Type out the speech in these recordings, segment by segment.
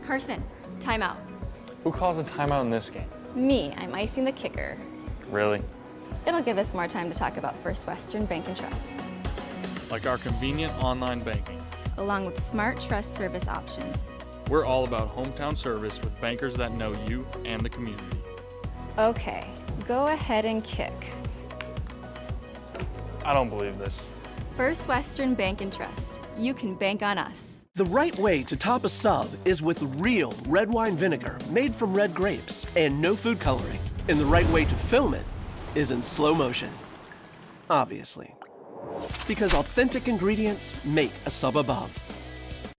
Carson, timeout. Who calls a timeout in this game? Me, I'm icing the kicker. Really? It'll give us more time to talk about First Western Bank and Trust. Like our convenient online banking. Along with smart trust service options. We're all about hometown service with bankers that know you and the community. Okay, go ahead and kick. I don't believe this. First Western Bank and Trust. You can bank on us. The right way to top a sub is with real red wine vinegar made from red grapes and no food coloring. And the right way to film it is in slow motion. Obviously. Because authentic ingredients make a sub above.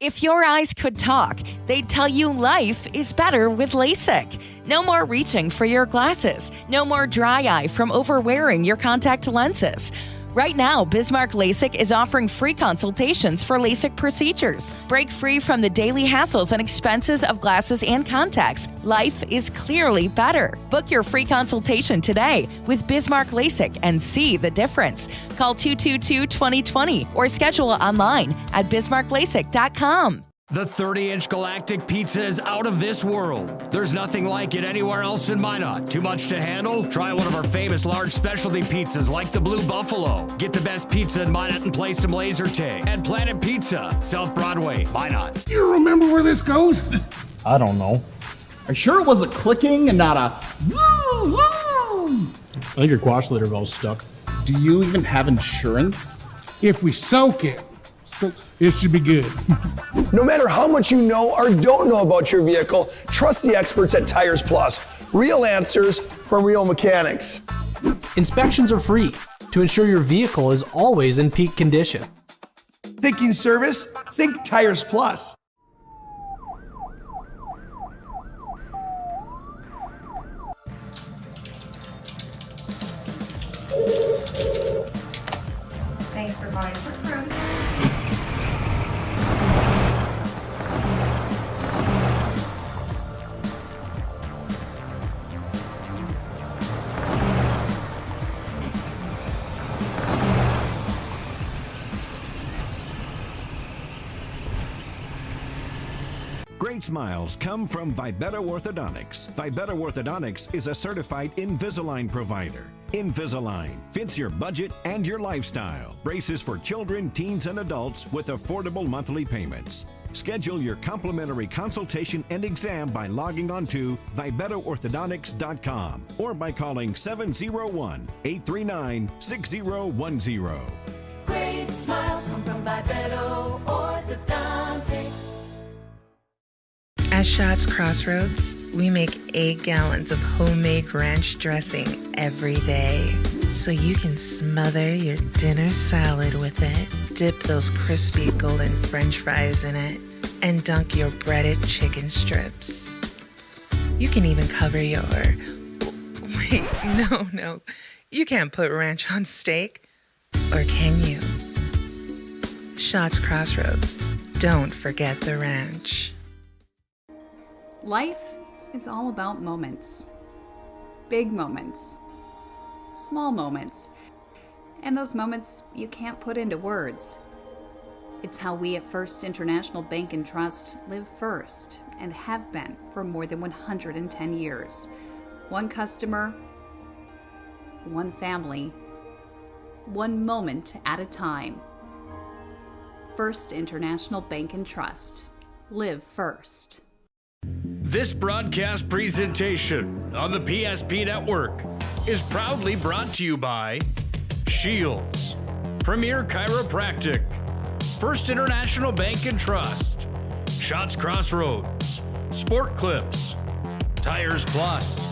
If your eyes could talk, they'd tell you life is better with LASIK. No more reaching for your glasses. No more dry eye from overwearing your contact lenses. Right now, Bismarck LASIK is offering free consultations for LASIK procedures. Break free from the daily hassles and expenses of glasses and contacts. Life is clearly better. Book your free consultation today with Bismarck LASIK and see the difference. Call 222-2020 or schedule online at bismarcklasik.com. The 30-inch Galactic Pizza is out of this world. There's nothing like it anywhere else in Minot. Too much to handle? Try one of our famous large specialty pizzas like the Blue Buffalo. Get the best pizza in Minot and play some laser tag. At Planet Pizza, South Broadway, Minot. You remember where this goes? I don't know. Are you sure it was a clicking and not a zzz, zzz? I think your quash litter valve's stuck. Do you even have insurance? If we soak it, it should be good. No matter how much you know or don't know about your vehicle, trust the experts at Tires Plus. Real answers from real mechanics. Inspections are free to ensure your vehicle is always in peak condition. Thinking service? Think Tires Plus. Thanks for buying some room. Great smiles come from Vibetta Orthodontics. Vibetta Orthodontics is a certified Invisalign provider. Invisalign fits your budget and your lifestyle. Braces for children, teens, and adults with affordable monthly payments. Schedule your complimentary consultation and exam by logging on to VibettaOrthodontics.com or by calling 701-839-6010. Great smiles come from Vibetta Orthodontics. At Schatz Crossroads, we make 8 gallons of homemade ranch dressing every day. So you can smother your dinner salad with it, dip those crispy golden French fries in it, and dunk your breaded chicken strips. You can even cover your... Wait, no. You can't put ranch on steak. Or can you? Schatz Crossroads. Don't forget the ranch. Life is all about moments. Big moments. Small moments. And those moments you can't put into words. It's how we at First International Bank and Trust live first and have been for more than 110 years. One customer, one family, one moment at a time. First International Bank and Trust. Live first. This broadcast presentation on the PSP Network is proudly brought to you by Shields, Premier Chiropractic, First International Bank and Trust, Schatz Crossroads, Sport Clips, Tires Plus,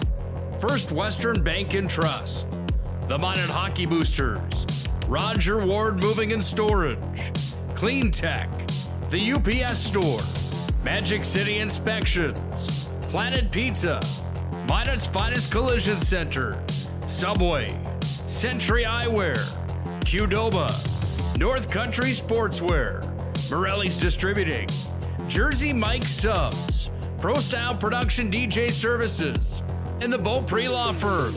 First Western Bank and Trust, the Minot Hockey Boosters, Roger Ward Moving and Storage, Clean Tech, the UPS Store, Magic City Inspections, Planet Pizza, Minot's Finest Collision Center, Subway, Century Eyewear, Qdoba, North Country Sportswear, Morelli's Distributing, Jersey Mike Subs, Pro Style Production DJ Services, and the Beaupre Law Firm.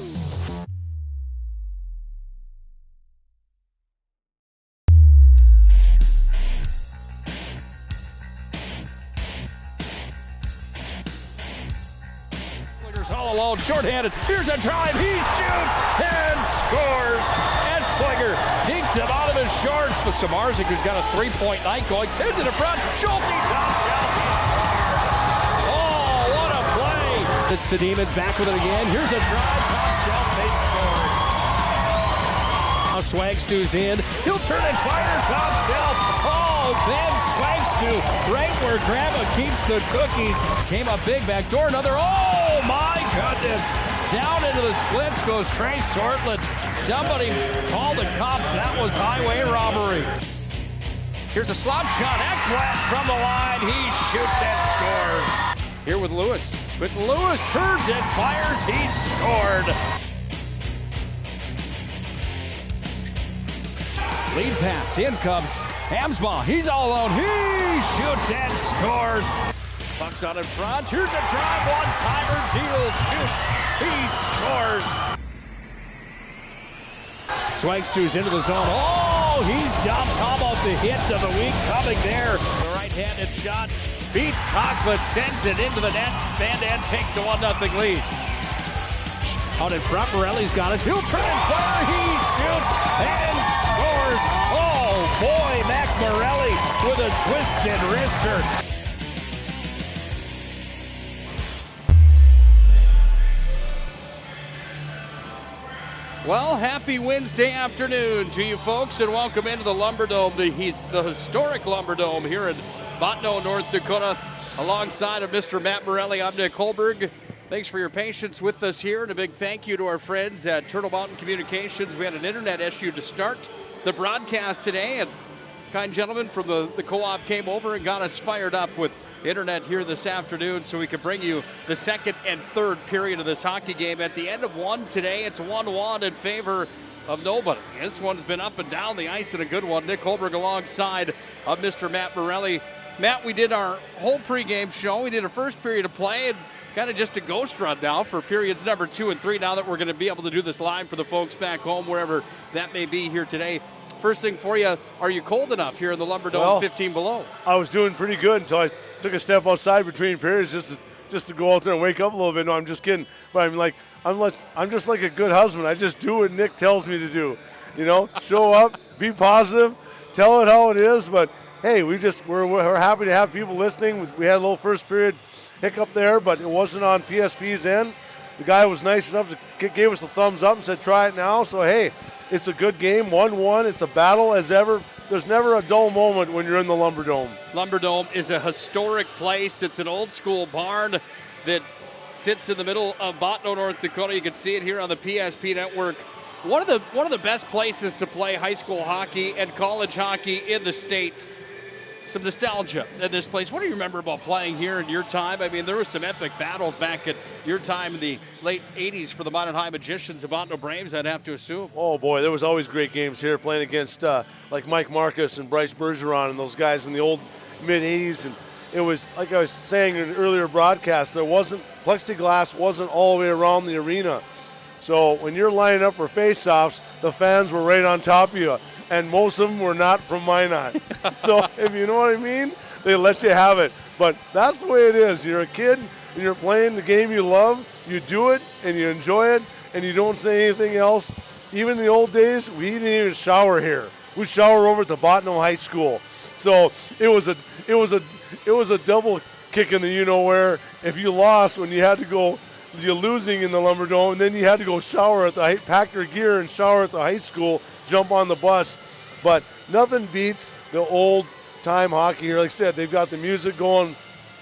Scores all alone, shorthanded. Here's a drive. He shoots and scores. Esslinger dinked it out of his shorts. The Samarzik, who's got a 3-point night going, sends it in front. Schulte top shelf. Oh, what a play. It's the Demons back with it again. Here's a drive. Top shelf. They score. Now Swagstu's in. He'll turn and fire. Top shelf. Oh, Ben Swagstu right where Grandma keeps the cookies. Came up big back door. Another. Oh, my goodness. Down into the splits goes Trey Sortland. Somebody call the cops. That was highway robbery. Here's a slop shot. Ekblad from the line. He shoots and scores. Here with Lewis. But Lewis turns and fires. He scored. Lead pass. In comes Hamsbaugh. He's all alone. He shoots and scores. Bucks on in front. Here's a drive. One-timer. Deal shoots. He scores. Swagstu's into the zone. Oh, he's down top of the hit of the week coming there. The right-handed shot beats Conklin, sends it into the net. Van Dan takes a 1-0 lead. Out in front, Morelli's got it. He'll turn and fire. He shoots and scores. Oh, boy, Mac Morelli with a twisted wrister. Well, happy Wednesday afternoon to you folks, and welcome into the Lumberdome, the historic Lumberdome here in Bottineau, North Dakota. Alongside of Mr. Matt Morelli, I'm Nick Hulberg. Thanks for your patience with us here, and a big thank you to our friends at Turtle Mountain Communications. We had an internet issue to start the broadcast today, and kind gentlemen from the co-op came over and got us fired up with internet here this afternoon so we could bring you the second and third period of this hockey game. At the end of one today, it's 1-1 in favor of nobody. This one's been up and down the ice in a good one. Nick Hulberg alongside of Mr. Matt Morelli. Matt, we did our whole pregame show. We did a first period of play and kind of just a ghost run now for periods number 2 and 3 now that we're going to be able to do this live for the folks back home, wherever that may be here today. First thing for you, are you cold enough here in the Lumberdome, well, 15 below? I was doing pretty good until I took a step outside between periods just to go out there and wake up a little bit. No, I'm just kidding. But I'm just like a good husband. I just do what Nick tells me to do. You know, show up, be positive, tell it how it is. But hey, we're happy to have people listening. We had a little first period hiccup there, but it wasn't on PSP's end. The guy was nice enough to give us a thumbs up and said, try it now. So hey, it's a good game, 1-1. It's a battle as ever. There's never a dull moment when you're in the Lumberdome. Lumberdome is a historic place. It's an old school barn that sits in the middle of Bottineau, North Dakota. You can see it here on the PSP network. One of the best places to play high school hockey and college hockey in the state. Some nostalgia in this place. What do you remember about playing here in your time? I mean, there were some epic battles back at your time in the late 80s for the Minot High Magicians of Bottineau Braves, I'd have to assume. Oh, boy, there was always great games here playing against like Mike Marcus and Bryce Bergeron and those guys in the old mid-80s. And it was, like I was saying in an earlier broadcast, plexiglass wasn't all the way around the arena. So when you're lining up for face-offs, the fans were right on top of you. And most of them were not from Minot. So if you know what I mean, they let you have it. But that's the way it is. You're a kid and you're playing the game you love. You do it and you enjoy it and you don't say anything else. Even in the old days, we didn't even shower here. We shower over at the Bottineau High School. So it was a double kick in the you-know-where. If you lost when you had to go, you're losing in the Lumberdome, and then you had to go shower at pack your gear and shower at the high school, jump on the bus. But nothing beats the old-time hockey here. Like I said, they've got the music going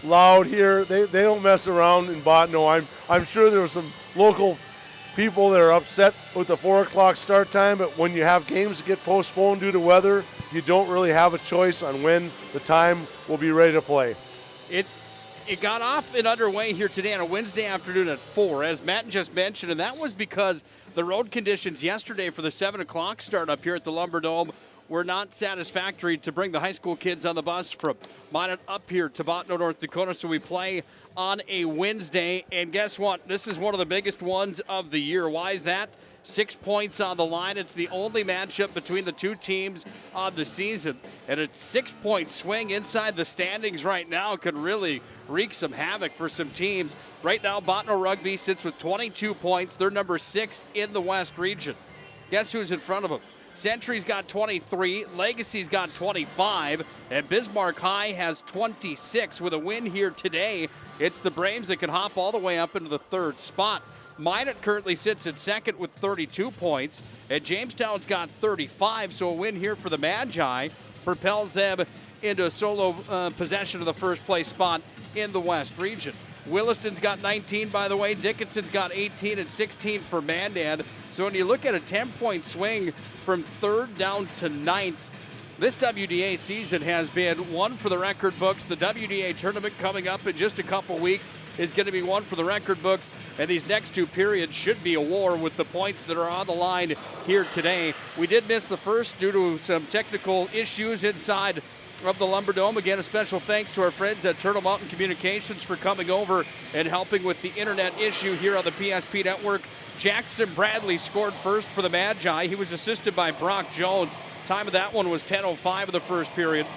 loud here. They don't mess around in Bottineau. I'm sure there were some local people that are upset with the 4 o'clock start time, but when you have games that get postponed due to weather, you don't really have a choice on when the time will be ready to play. It got off and underway here today on a Wednesday afternoon at 4, as Matt just mentioned, and that was because the road conditions yesterday for the 7 o'clock start up here at the Lumberdome were not satisfactory to bring the high school kids on the bus from Minot up here to Bottineau, North Dakota. So we play on a Wednesday, and guess what? This is one of the biggest ones of the year. Why is that? 6 points on the line. It's the only matchup between the two teams of the season. And a 6-point swing inside the standings right now could really, wreak some havoc for some teams. Right now, Bottineau-Rugby sits with 22 points. They're number 6 in the West region. Guess who's in front of them? Century's got 23, Legacy's got 25, and Bismarck High has 26. With a win here today, it's the Braves that can hop all the way up into the 3rd spot. Minot currently sits at 2nd with 32 points, and Jamestown's got 35, so a win here for the Magi propels them into a solo possession of the 1st place spot in the West region. Williston's got 19, by the way. Dickinson's got 18 and 16 for Mandan. So when you look at a 10-point swing from 3rd down to 9th, this WDA season has been one for the record books. The WDA tournament coming up in just a couple weeks is going to be one for the record books. And these next 2 periods should be a war with the points that are on the line here today. We did miss the first due to some technical issues inside of the Lumberdome. Again, a special thanks to our friends at Turtle Mountain Communications for coming over and helping with the internet issue here on the PSP Network. Jackson Bradley scored first for the Magi. He was assisted by Brock Jones. Time of that one was 10:05 of the first period.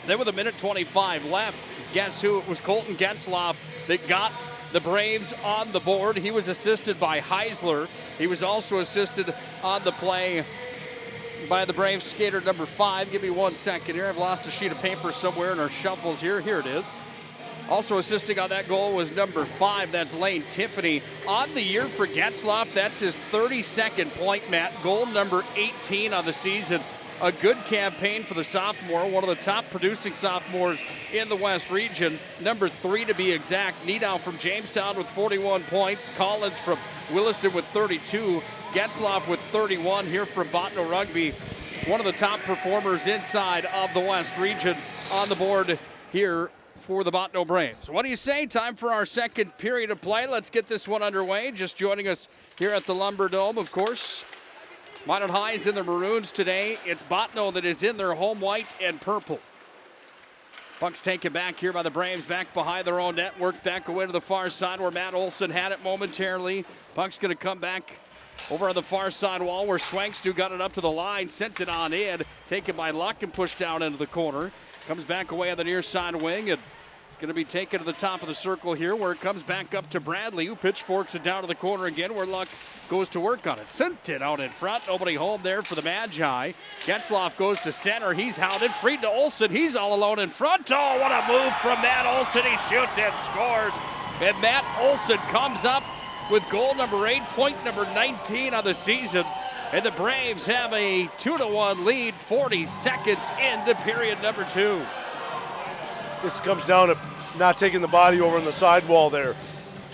Then with 1:25 left, guess who? It was Colton Getzloff that got the Braves on the board. He was assisted by Heisler. He was also assisted on the play by the Braves skater number 5. Give me 1 second here. I've lost a sheet of paper somewhere in our shuffles here. Here it is. Also assisting on that goal was number 5. That's Lane Tiffany. On the year for Getzloff, that's his 32nd point, Matt. Goal number 18 on the season. A good campaign for the sophomore, one of the top producing sophomores in the West region. Number 3 to be exact. Niedow from Jamestown with 41 points. Collins from Williston with 32. Getzloff with 31 here from Bottineau-Rugby. One of the top performers inside of the West region on the board here for the Bottineau Braves. What do you say? Time for our 2nd period of play. Let's get this one underway. Just joining us here at the Lumberdome, of course. Minot High is in their maroons today. It's Bottineau that is in their home white and purple. Puck's taken back here by the Braves, back behind their own net. Worked back away to the far side where Matt Olson had it momentarily. Puck's going to come back over on the far side wall where Swankstu got it up to the line, sent it on in, taken by Luck and pushed down into the corner. Comes back away on the near side wing, and it's going to be taken to the top of the circle here where it comes back up to Bradley, who pitchforks it down to the corner again where Luck goes to work on it. Sent it out in front. Nobody home there for the Magi. Getzloff goes to center. He's hounded. Freed to Olson. He's all alone in front. Oh, what a move from Matt Olson. He shoots and scores. And Matt Olson comes up with goal number 8, point number 19 on the season. And the Braves have a 2-1 lead, 40 seconds into period number 2. This comes down to not taking the body over on the sidewall there.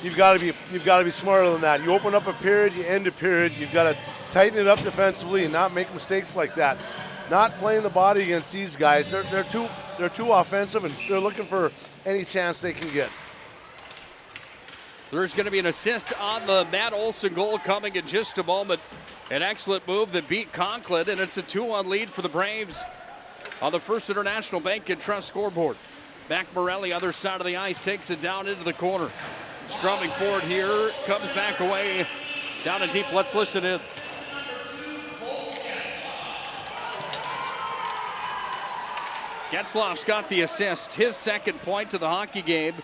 You've got to be smarter than that. You open up a period, you end a period. You've got to tighten it up defensively and not make mistakes like that. Not playing the body against these guys. They're too offensive, and they're looking for any chance they can get. There's going to be an assist on the Matt Olson goal coming in just a moment. An excellent move that beat Conklin, and it's a 2-1 lead for the Braves on the First International Bank and Trust scoreboard. Matt Morelli, other side of the ice, takes it down into the corner. Scrumming forward here, comes back away, down and deep. Let's listen in. Getzloff's got the assist, his 2nd point to the hockey game.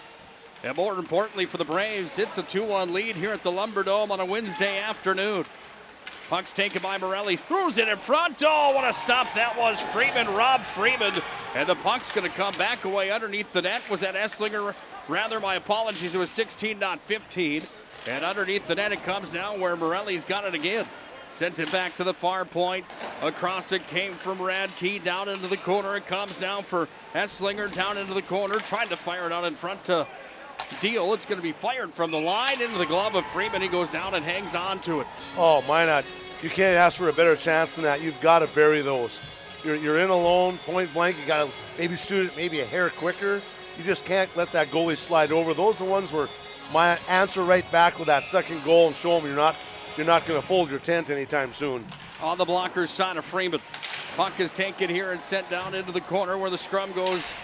And more importantly for the Braves, it's a 2-1 lead here at the Lumberdome on a Wednesday afternoon. Puck's taken by Morelli, throws it in front. Oh, what a stop that was. Freeman, Rob Freeman. And the puck's going to come back away underneath the net. Was that Esslinger? Rather, my apologies, it was 16, not 15. And underneath the net it comes now where Morelli's got it again. Sends it back to the far point. Across it came from Radke. Down into the corner it comes now for Esslinger. Down into the corner, trying to fire it out in front to Deal. It's going to be fired from the line into the glove of Freeman. He goes down and hangs on to it. Oh, Minot, you can't ask for a better chance than that. You've got to bury those. You're in alone, point blank. You got to maybe shoot it maybe a hair quicker. You just can't let that goalie slide over. Those are the ones where Minot answer right back with that 2nd goal and show them you're not going to fold your tent anytime soon. On the blocker's side of Freeman. Puck is taken here and sent down into the corner where the scrum goes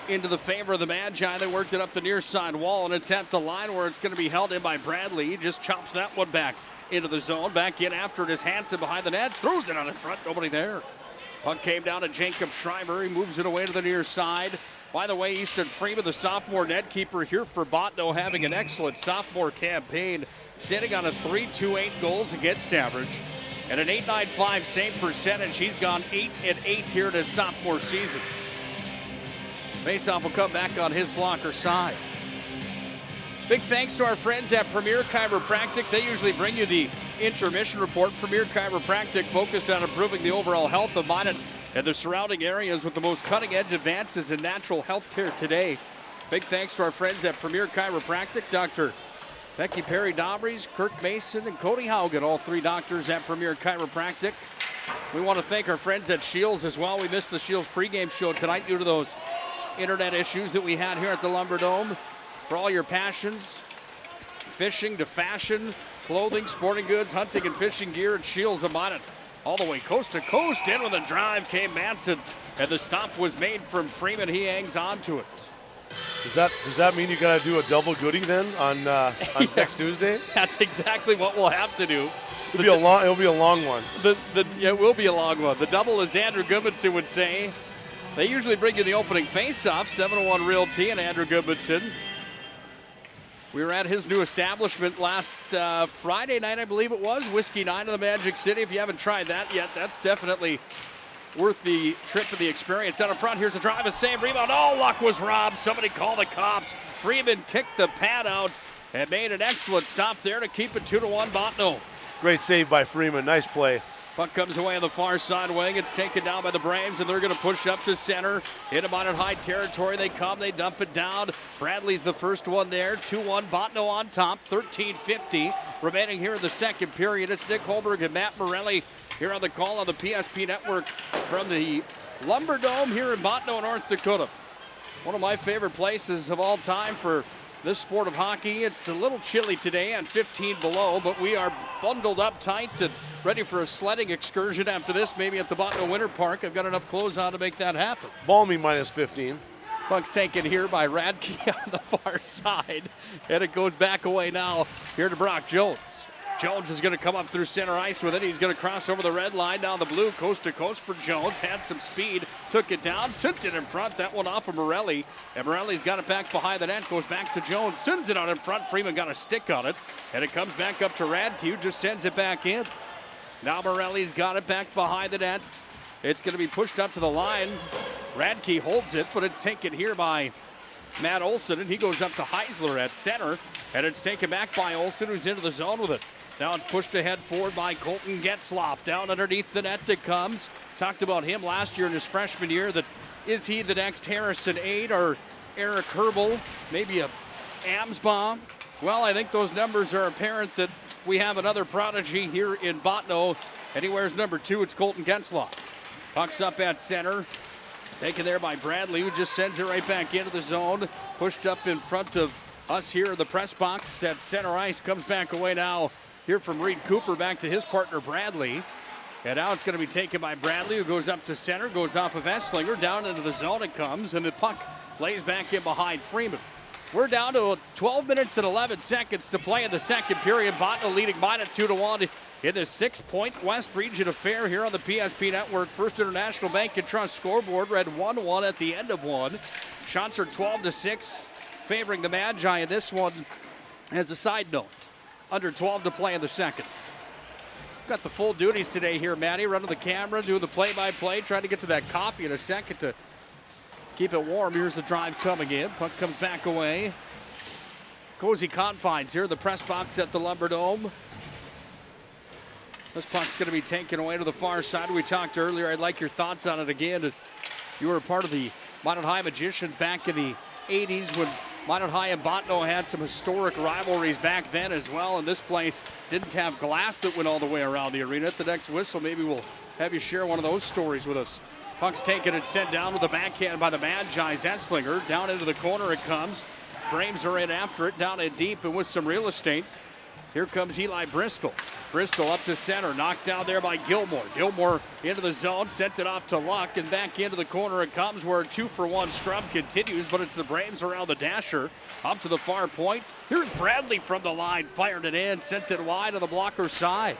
into the favor of the Magi. They worked it up the near side wall, and it's at the line where it's going to be held in by Bradley. He just chops that one back into the zone. Back in after it is Hansen behind the net. Throws it on in front. Nobody there. Puck came down to Jacob Schreiber. He moves it away to the near side. By the way, Easton Freeman, the sophomore net keeper here for Bottineau, having an excellent sophomore campaign, sitting on a .328 goals against average and an .895 save percentage. He's gone 8-8 here in his sophomore season. Faceoff will come back on his blocker side. Big thanks to our friends at Premier Chiropractic. They usually bring you the intermission report. Premier Chiropractic focused on improving the overall health of Minot and the surrounding areas with the most cutting-edge advances in natural health care today. Big thanks to our friends at Premier Chiropractic, Dr. Becky Perry-Dobries, Kirk Mason, and Cody Haugen, all three doctors at Premier Chiropractic. We want to thank our friends at Shields as well. We missed the Shields pregame show tonight due to those internet issues that we had here at the Lumberdome. For all your passions, fishing to fashion, clothing, sporting goods, hunting and fishing gear, and Shields of Minot. All the way coast to coast, in with a drive came Manson, and the stop was made from Freeman. He hangs on to it. Does that mean you got to do a double goodie then on next Tuesday? That's exactly what we'll have to do. It'll be a long one. It will be a long one. The double, as Andrew Goodmanson would say. They usually bring you the opening face-off, 701 Realty and Andrew Goodmanson. We were at his new establishment last Friday night, I believe it was, Whiskey 9 in the Magic City. If you haven't tried that yet, that's definitely worth the trip and the experience. Out in front, here's a drive, a save, rebound. Oh, luck was robbed. Somebody call the cops. Freeman kicked the pad out and made an excellent stop there to keep it 2-1 Bottineau. Great save by Freeman. Nice play. Puck comes away on the far side wing. It's taken down by the Braves, and they're going to push up to center. Hit him out in high territory. They come, they dump it down. Bradley's the first one there. 2-1 Bottineau on top. 13:50 remaining here in the second period. It's Nick Hulberg and Matt Morelli here on the call on the PSP Network from the Lumberdome here in Bottineau, North Dakota. One of my favorite places of all time for this sport of hockey. It's a little chilly today at 15 below, but we are bundled up tight and ready for a sledding excursion after this, maybe at the Bottineau Winter Park. I've got enough clothes on to make that happen. Balmy -15. Puck's taken here by Radke on the far side, and it goes back away now here to Brock Jones. Jones is going to come up through center ice with it. He's going to cross over the red line down the blue, coast to coast for Jones. Had some speed, took it down, sent it in front. That one off of Morelli, and Morelli's got it back behind the net. Goes back to Jones, sends it out in front. Freeman got a stick on it, and it comes back up to Radke, just sends it back in. Now Morelli's got it back behind the net. It's going to be pushed up to the line. Radke holds it, but it's taken here by Matt Olson, and he goes up to Heisler at center, and it's taken back by Olson, who's into the zone with it. Now it's pushed ahead forward by Colton Getzloff. Down underneath the net it comes. Talked about him last year in his freshman year. That is he the next Harrison Aid or Eric Herbel? Maybe a Amsbaum? Well, I think those numbers are apparent that we have another prodigy here in Bottineau, and he wears number 2. It's Colton Getzloff. Puck's up at center. Taken there by Bradley, who just sends it right back into the zone. Pushed up in front of us here in the press box at center ice. Comes back away now. Here from Reed Cooper back to his partner Bradley. And now it's going to be taken by Bradley, who goes up to center, goes off of Esslinger, down into the zone it comes, and the puck lays back in behind Freeman. We're down to 12 minutes and 11 seconds to play in the second period. Bottineau leading Minot 2-1 in this 6-point West Region affair here on the PSP Network. First International Bank and Trust scoreboard read 1-1 at the end of one. Shots are 12-6, favoring the Magi in this one. As a side note, under 12 to play in the second. Got the full duties today here, Matty. Running the camera, doing the play-by-play, trying to get to that coffee in a second to keep it warm. Here's the drive coming in. Puck comes back away. Cozy confines here, the press box at the Lumberdome. This puck's going to be taken away to the far side. We talked earlier. I'd like your thoughts on it again, as you were a part of the Minot High Magicians back in the 80s when Minot High and Bottineau had some historic rivalries back then as well, and this place didn't have glass that went all the way around the arena. At the next whistle, maybe we'll have you share one of those stories with us. Puck's taken and sent down with a backhand by the Magi. Esslinger, down into the corner it comes. Braves are in after it, down in deep and with some real estate. Here comes Eli Bristol. Bristol up to center, knocked down there by Gilmore. Gilmore into the zone, sent it off to Luck, and back into the corner it comes, where a 2-for-1 scrub continues, but it's the Braves around the dasher. Up to the far point. Here's Bradley from the line, fired it in, sent it wide to the blocker side.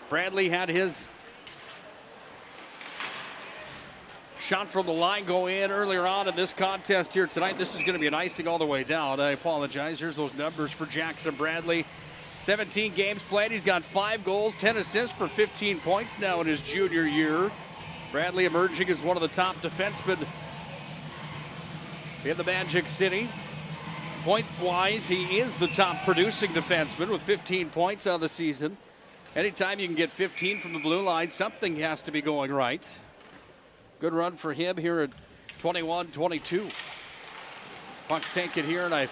Bradley had his shot from the line go in earlier on in this contest here tonight. This is going to be an icing all the way down. I apologize. Here's those numbers for Jackson Bradley. 17 games played. He's got 5 goals, 10 assists for 15 points now in his junior year. Bradley emerging as one of the top defensemen in the Magic City. Point-wise, he is the top producing defenseman with 15 points on the season. Anytime you can get 15 from the blue line, something has to be going right. Good run for him here at 21-22. Puck's taken here, and I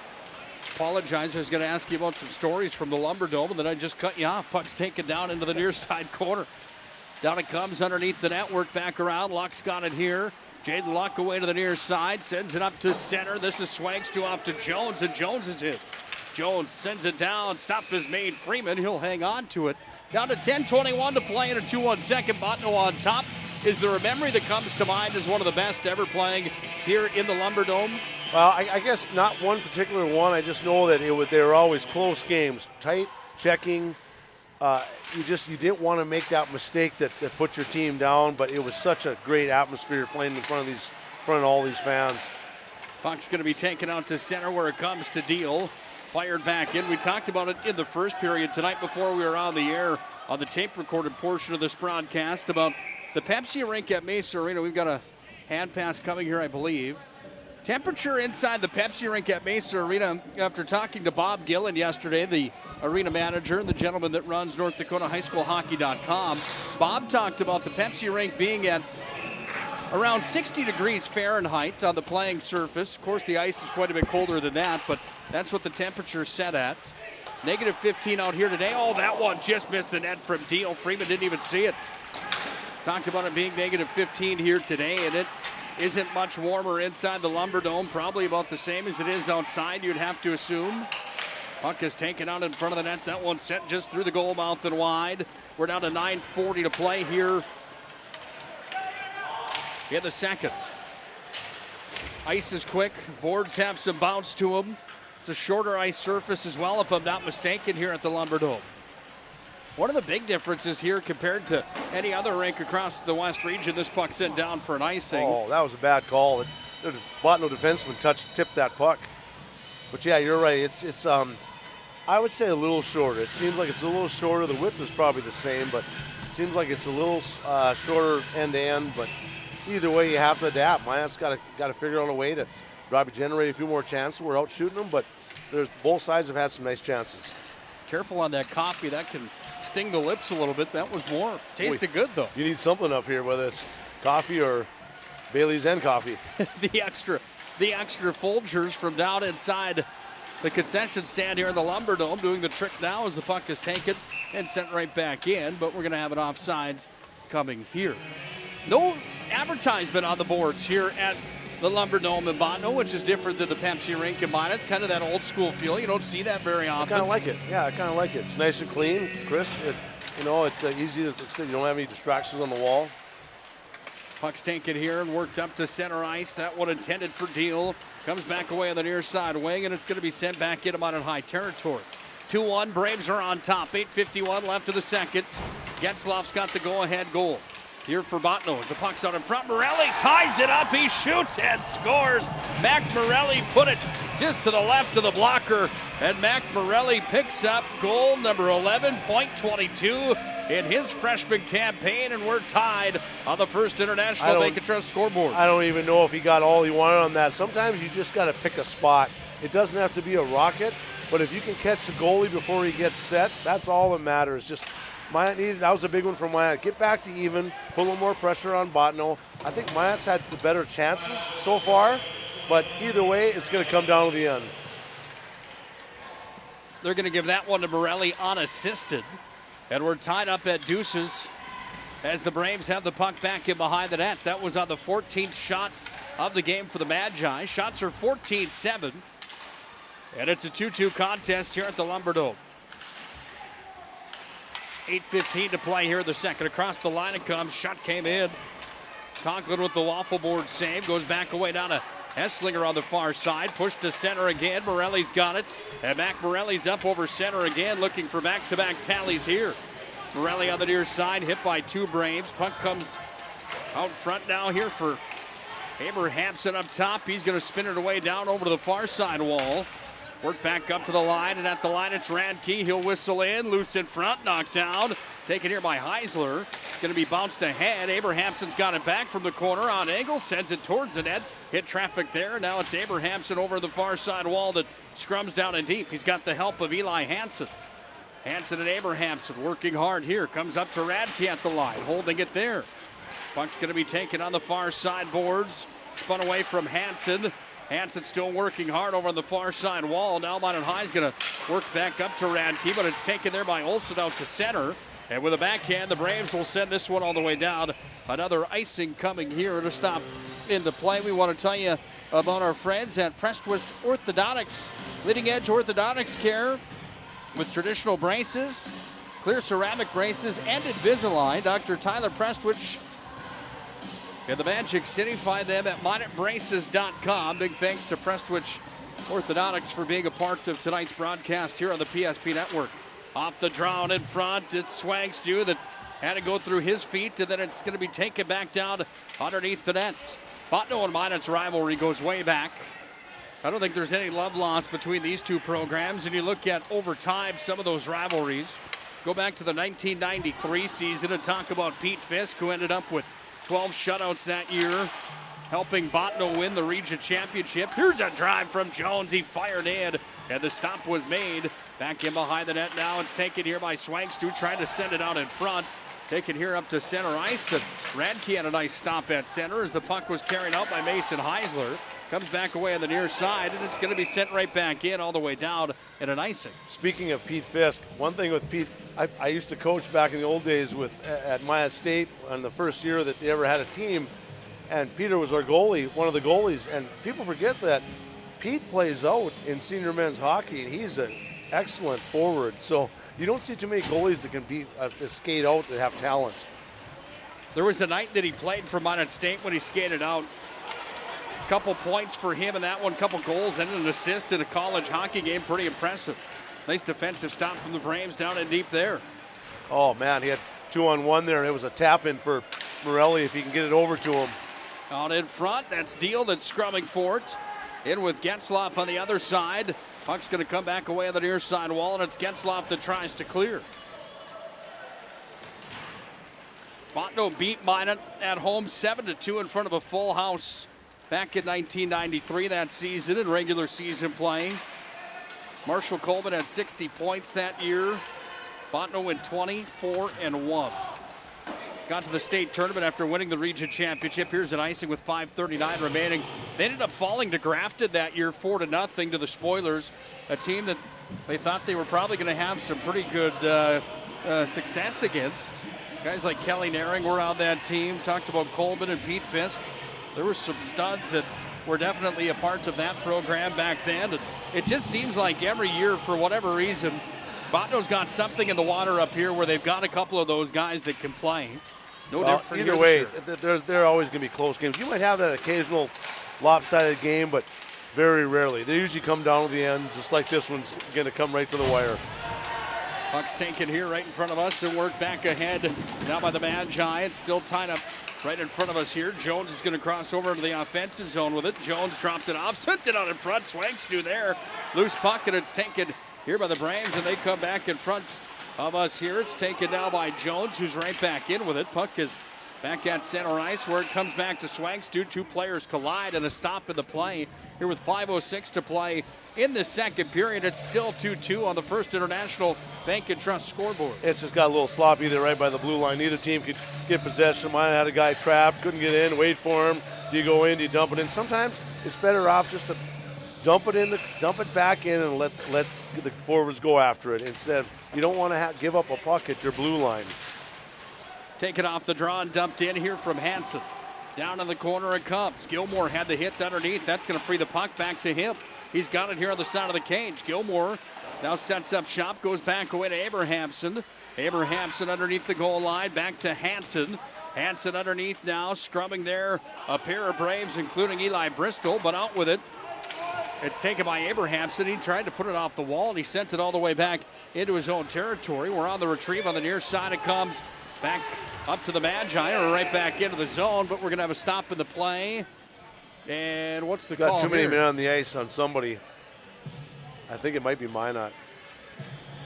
apologize. I was going to ask you about some stories from the Lumberdome, and then I just cut you off. Puck's taken down into the near side corner. Down it comes underneath the net, work back around. Luck's got it here. Jaden Luck away to the near side, sends it up to center. This is Swagstu off to Jones, and Jones is hit. Jones sends it down. Stop is made. Freeman, he'll hang on to it. Down to 10:21 to play in a 2-1 second. Bottineau on top. Is there a memory that comes to mind as one of the best ever playing here in the Lumberdome? Well, I guess not one particular one. I just know that they were always close games, tight, checking. You didn't want to make that mistake that put your team down, but it was such a great atmosphere playing in front of all these fans. Puck's going to be taken out to center where it comes to Deal. Fired back in. We talked about it in the first period tonight before we were on the air on the tape recorded portion of this broadcast about the Pepsi rink at Mesa Arena. We've got a hand pass coming here, I believe. Temperature inside the Pepsi rink at Mesa Arena, after talking to Bob Gillen yesterday, the arena manager and the gentleman that runs North Dakota High School Hockey.com. Bob talked about the Pepsi rink being at around 60 degrees Fahrenheit on the playing surface. Of course, the ice is quite a bit colder than that, but that's what the temperature is set at. Negative 15 out here today. Oh, that one just missed the net from Deal. Freeman didn't even see it. Talked about it being negative 15 here today, and it isn't much warmer inside the Lumberdome. Probably about the same as it is outside, you'd have to assume. Puck is taken out in front of the net. That one sent just through the goal mouth and wide. We're down to 9:40 to play here in the second. Ice is quick. Boards have some bounce to them. It's a shorter ice surface as well, if I'm not mistaken, here at the Lumberdome. One of the big differences here compared to any other rink across the West region, this puck sent down for an icing. Oh, that was a bad call. The Bottineau defenseman tipped that puck. But yeah, you're right. It's I would say a little shorter. It seems like it's a little shorter. The width is probably the same, but it seems like it's a little shorter end to end. But either way, you have to adapt. Minot's got to figure out a way to probably generate a few more chances. We're out shooting them, but both sides have had some nice chances. Careful on that coffee. That can sting the lips a little bit. That was warm. Tasted good, though. You need something up here, whether it's coffee or Bailey's and coffee. the extra Folgers from down inside the concession stand here in the Lumberdome, doing the trick now as the puck is taken and sent right back in, but we're going to have it offsides coming here. No advertisement on the boards here at the Lumberdome in Bottineau, which is different than the Pepsi rink in Minot. Kind of that old school feel. You don't see that very often. I kind of like it. Yeah, I kind of like it. It's nice and clean, crisp. It's easy to see. You don't have any distractions on the wall. Puck's taken here and worked up to center ice. That one intended for Deal. Comes back away on the near side wing, and it's going to be sent back in Minot high territory. 2-1, Braves are on top. 8:51 left of the second. Getzloff's got the go-ahead goal here for Bottineau. The puck's out in front. Morelli ties it up. He shoots and scores. Mac Morelli put it just to the left of the blocker, and Mac Morelli picks up goal number 11, .22 in his freshman campaign, and we're tied on the first International Bank & Trust scoreboard. I don't even know if he got all he wanted on that. Sometimes you just got to pick a spot. It doesn't have to be a rocket, but if you can catch the goalie before he gets set, that's all that matters. Just that was a big one for Minot. Get back to even, put a little more pressure on Bottineau. I think Minot's had the better chances so far, but either way, it's going to come down to the end. They're going to give that one to Morelli unassisted. And we're tied up at deuces as the Braves have the puck back in behind the net. That was on the 14th shot of the game for the Magi. Shots are 14-7. And it's a 2-2 contest here at the Lumberdome. 8:15 to play here in the second. Across the line it comes. Shot came in. Conklin with the waffle board save. Goes back away down to Esslinger on the far side. Pushed to center again. Morelli's got it. And Mac Morelli's up over center again, looking for back-to-back tallies here. Morelli on the near side, hit by two Braves. Puck comes out front now here for Abrahamson up top. He's going to spin it away down over to the far side wall. Work back up to the line, and at the line it's Radke. He'll whistle in, loose in front, knocked down. Taken here by Heisler. It's going to be bounced ahead. Abrahamson's got it back from the corner on angle, sends it towards the net. Hit traffic there. Now it's Abrahamson over the far side wall that scrums down and deep. He's got the help of Eli Hansen. Hansen and Abrahamson working hard here. Comes up to Radke at the line, holding it there. Puck's going to be taken on the far side boards. Spun away from Hansen. Hansen still working hard over on the far side wall. Now Minot High's going to work back up to Radke, but it's taken there by Olsen out to center. And with a backhand, the Braves will send this one all the way down. Another icing coming here to stop into play. We want to tell you about our friends at Prestwich Orthodontics. Leading edge orthodontics care with traditional braces, clear ceramic braces, and Invisalign. Dr. Tyler Prestwich in the Magic City. Find them at minotbraces.com. Big thanks to Prestwich Orthodontics for being a part of tonight's broadcast here on the PSP Network. Off the draw in front, it's Swagstu that had to go through his feet, and then it's going to be taken back down underneath the net. Bottineau and Minot's rivalry goes way back. I don't think there's any love lost between these two programs, and you look at over time some of those rivalries. Go back to the 1993 season and talk about Pete Fisk, who ended up with 12 shutouts that year, helping Bottineau win the region championship. Here's a drive from Jones. He fired in, and the stop was made. Back in behind the net now. It's taken here by Swagstu, trying to send it out in front. Taken here up to center ice. Radke had a nice stop at center as the puck was carried out by Mason Heisler. Comes back away on the near side, and it's going to be sent right back in all the way down in an icing. Speaking of Pete Fisk, one thing with Pete, I used to coach back in the old days at Minot State on the first year that they ever had a team, and Peter was our goalie, one of the goalies, and people forget that Pete plays out in senior men's hockey, and he's an excellent forward. So you don't see too many goalies that can skate out that have talent. There was a night that he played for Minot State when he skated out. Couple points for him in that one, couple goals and an assist in a college hockey game. Pretty impressive. Nice defensive stop from the Braves down in deep there. Oh man, he had 2-on-1 there, and it was a tap in for Morelli if he can get it over to him. Out in front, that's Deal that's scrumming for it. In with Getzlaff on the other side. Puck's going to come back away on the near side wall, and it's Getzlaff that tries to clear. Bottineau beat Minot at home 7-2 in front of a full house back in 1993, that season in regular season play. Marshall Coleman had 60 points that year. Bottineau went 24-1. Got to the state tournament after winning the region championship. Here's an icing with 5:39 remaining. They ended up falling to Grafton that year 4-0 to the Spoilers, a team that they thought they were probably going to have some pretty good success against. Guys like Kelly Naring were on that team. Talked about Coleman and Pete Fisk. There were some studs that were definitely a part of that program back then. And it just seems like every year, for whatever reason, Bottineau's got something in the water up here where they've got a couple of those guys that can play. No different. Either way, they're always going to be close games. You might have that occasional lopsided game, but very rarely. They usually come down to the end, just like this one's going to come right to the wire. Puck's taken here right in front of us and work back ahead now by the Magi. It's still tied up right in front of us here. Jones is going to cross over to the offensive zone with it. Jones dropped it off, sent it out in front. Swagstu there. Loose puck, and it's taken here by the Braves, and they come back in front of us here. It's taken now by Jones, who's right back in with it. Puck is back at center ice where it comes back to Swagstu. Two players collide and a stop in the play here with 5:06 to play in the second period. It's still 2-2 on the First International Bank and Trust scoreboard. It's just got a little sloppy there right by the blue line. Neither team could get possession. Mine had a guy trapped, couldn't get in, wait for him. Do you go in, do you dump it in? Sometimes it's better off just to dump it back in and let the forwards go after it. Instead, you don't want to give up a puck at your blue line. Taken off the draw and dumped in here from Hansen. Down in the corner it comes. Gilmore had the hit underneath. That's going to free the puck back to him. He's got it here on the side of the cage. Gilmore now sets up shop, goes back away to Abrahamson. Abrahamson underneath the goal line, back to Hansen. Hansen underneath now, scrumming there. A pair of Braves, including Eli Bristol, but out with it. It's taken by Abrahamson. He tried to put it off the wall, and he sent it all the way back into his own territory. We're on the retrieve on the near side. It comes back up to the Magi, or right back into the zone, but we're going to have a stop in the play. And what's the Got call too many here? men on the ice on somebody. I think it might be Minot.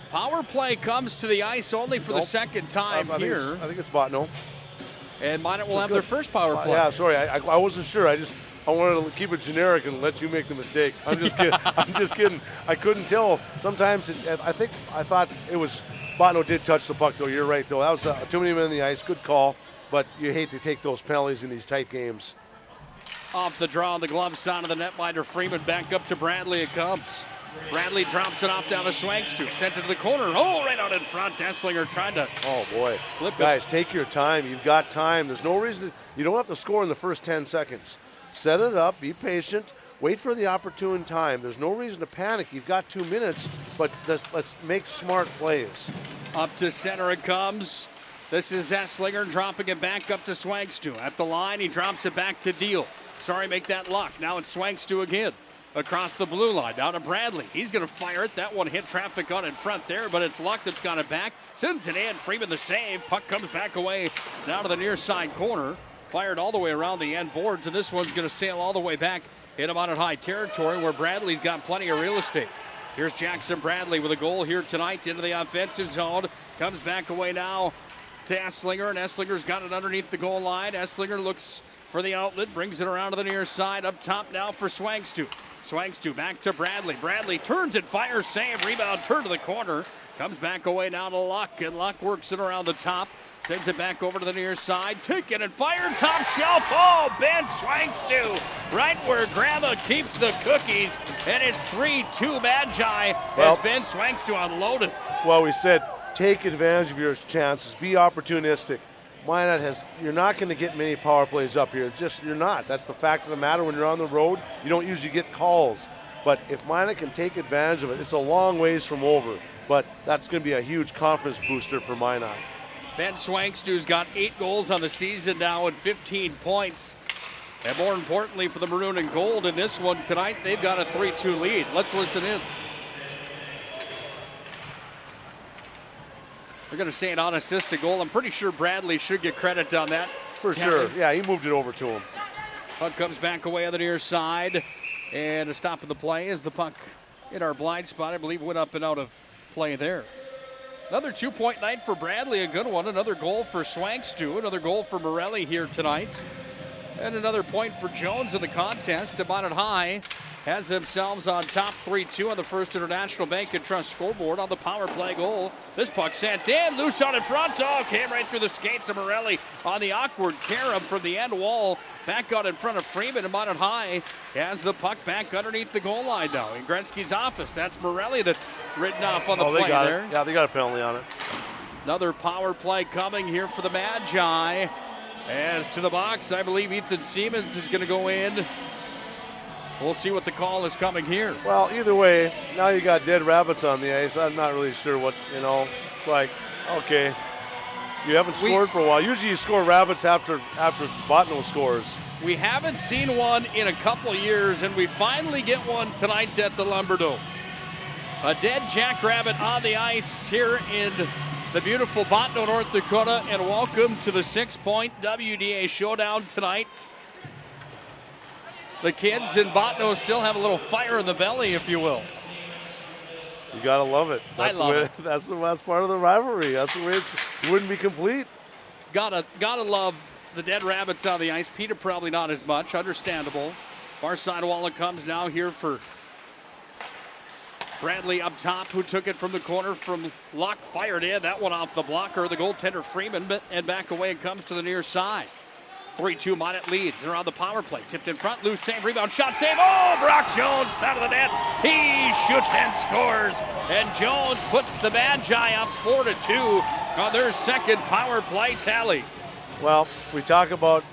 Power play comes to the ice only for the second time here. I think it's Bottineau. And Minot will have their first power play. Yeah, sorry, I wasn't sure. I wanted to keep it generic and let you make the mistake. I'm just kidding. I'm just kidding. I couldn't tell. Sometimes I thought it was Bottineau did touch the puck though. You're right though. That was too many men on the ice. Good call, but you hate to take those penalties in these tight games. Off the draw on the glove side of the netminder, Freeman back up to Bradley. It comes. Bradley drops it off down to Swangstu. Sent it to the corner. Oh, right out in front. Esslinger tried to. Oh boy, flip it. Guys, take your time. You've got time. There's no reason you don't have to score in the first 10 seconds. Set it up. Be patient. Wait for the opportune time. There's no reason to panic. You've got 2 minutes, but let's make smart plays. Up to center it comes. This is Esslinger dropping it back up to Swangstu. At the line, he drops it back to Deal. Sorry, make that Luck. Now it's Swangstu again. Across the blue line, down to Bradley. He's going to fire it. That one hit traffic on in front there, but it's Luck that's got it back. Sends it in. Freeman the save. Puck comes back away down to the near side corner. Fired all the way around the end boards, and this one's going to sail all the way back in about in high territory where Bradley's got plenty of real estate. Here's Jackson Bradley with a goal here tonight into the offensive zone. Comes back away now to Esslinger, and Esslinger's got it underneath the goal line. Esslinger looks for the outlet, brings it around to the near side. Up top now for Swangstu. Swangstu back to Bradley. Bradley turns it, fires, save, rebound, turn to the corner. Comes back away now to Luck, and Luck works it around the top. Sends it back over to the near side. Taken and fired, top shelf. Oh, Ben Swangstu, right where Grandma keeps the cookies. And it's 3-2 Magi as Ben Swangstu unloaded. Well, we said take advantage of your chances. Be opportunistic. Minot you're not going to get many power plays up here. It's just, you're not. That's the fact of the matter. When you're on the road, you don't usually get calls. But if Minot can take advantage of it, it's a long ways from over. But that's going to be a huge confidence booster for Minot. Ben Swangstu's got 8 goals on the season now and 15 points. And more importantly for the Maroon and Gold in this one tonight, they've got a 3-2 lead. Let's listen in. They're going to say an unassisted goal. I'm pretty sure Bradley should get credit on that. For sure. Yeah, he moved it over to him. Puck comes back away on the near side. And a stop of the play as the puck in our blind spot, I believe, went up and out of play there. Another 2-point night for Bradley, a good one. Another goal for Swangstu, another goal for Morelli here tonight. And another point for Jones in the contest. About it high has themselves on top 3-2 on the First International Bank and Trust scoreboard on the power play goal. This puck sent in, loose out in front. Oh, came right through the skates of Morelli on the awkward carom from the end wall. Back out in front of Freeman. About it high has the puck back underneath the goal line now in Gretzky's office. That's Morelli that's written off on the play there. Yeah, they got a penalty on it. Another power play coming here for the Magi. As to the box, I believe Ethan Siemens is going to go in. We'll see what the call is coming here. Well, either way, now you got dead rabbits on the ice. I'm not really sure what, it's like, okay. You haven't scored for a while. Usually you score rabbits after Bottineau scores. We haven't seen one in a couple years, and we finally get one tonight at the Lumberdome. A dead jackrabbit on the ice here in the beautiful Bottineau, North Dakota, and welcome to the 6-point WDA showdown tonight. The kids in Bottineau still have a little fire in the belly, if you will. You gotta love it. I love it. That's the last part of the rivalry. That's the way it wouldn't be complete. Gotta love the dead rabbits on the ice. Peter probably not as much, understandable. Far side wall it comes now here for Bradley up top, who took it from the corner from Luck, fired in. That one off the blocker, the goaltender Freeman, and back away it comes to the near side. 3-2 Minot leads. They're on the power play. Tipped in front, loose save, rebound, shot, save. Oh, Brock Jones out of the net. He shoots and scores. And Jones puts the Magi up 4-2 on their second power play tally. Well, we talk about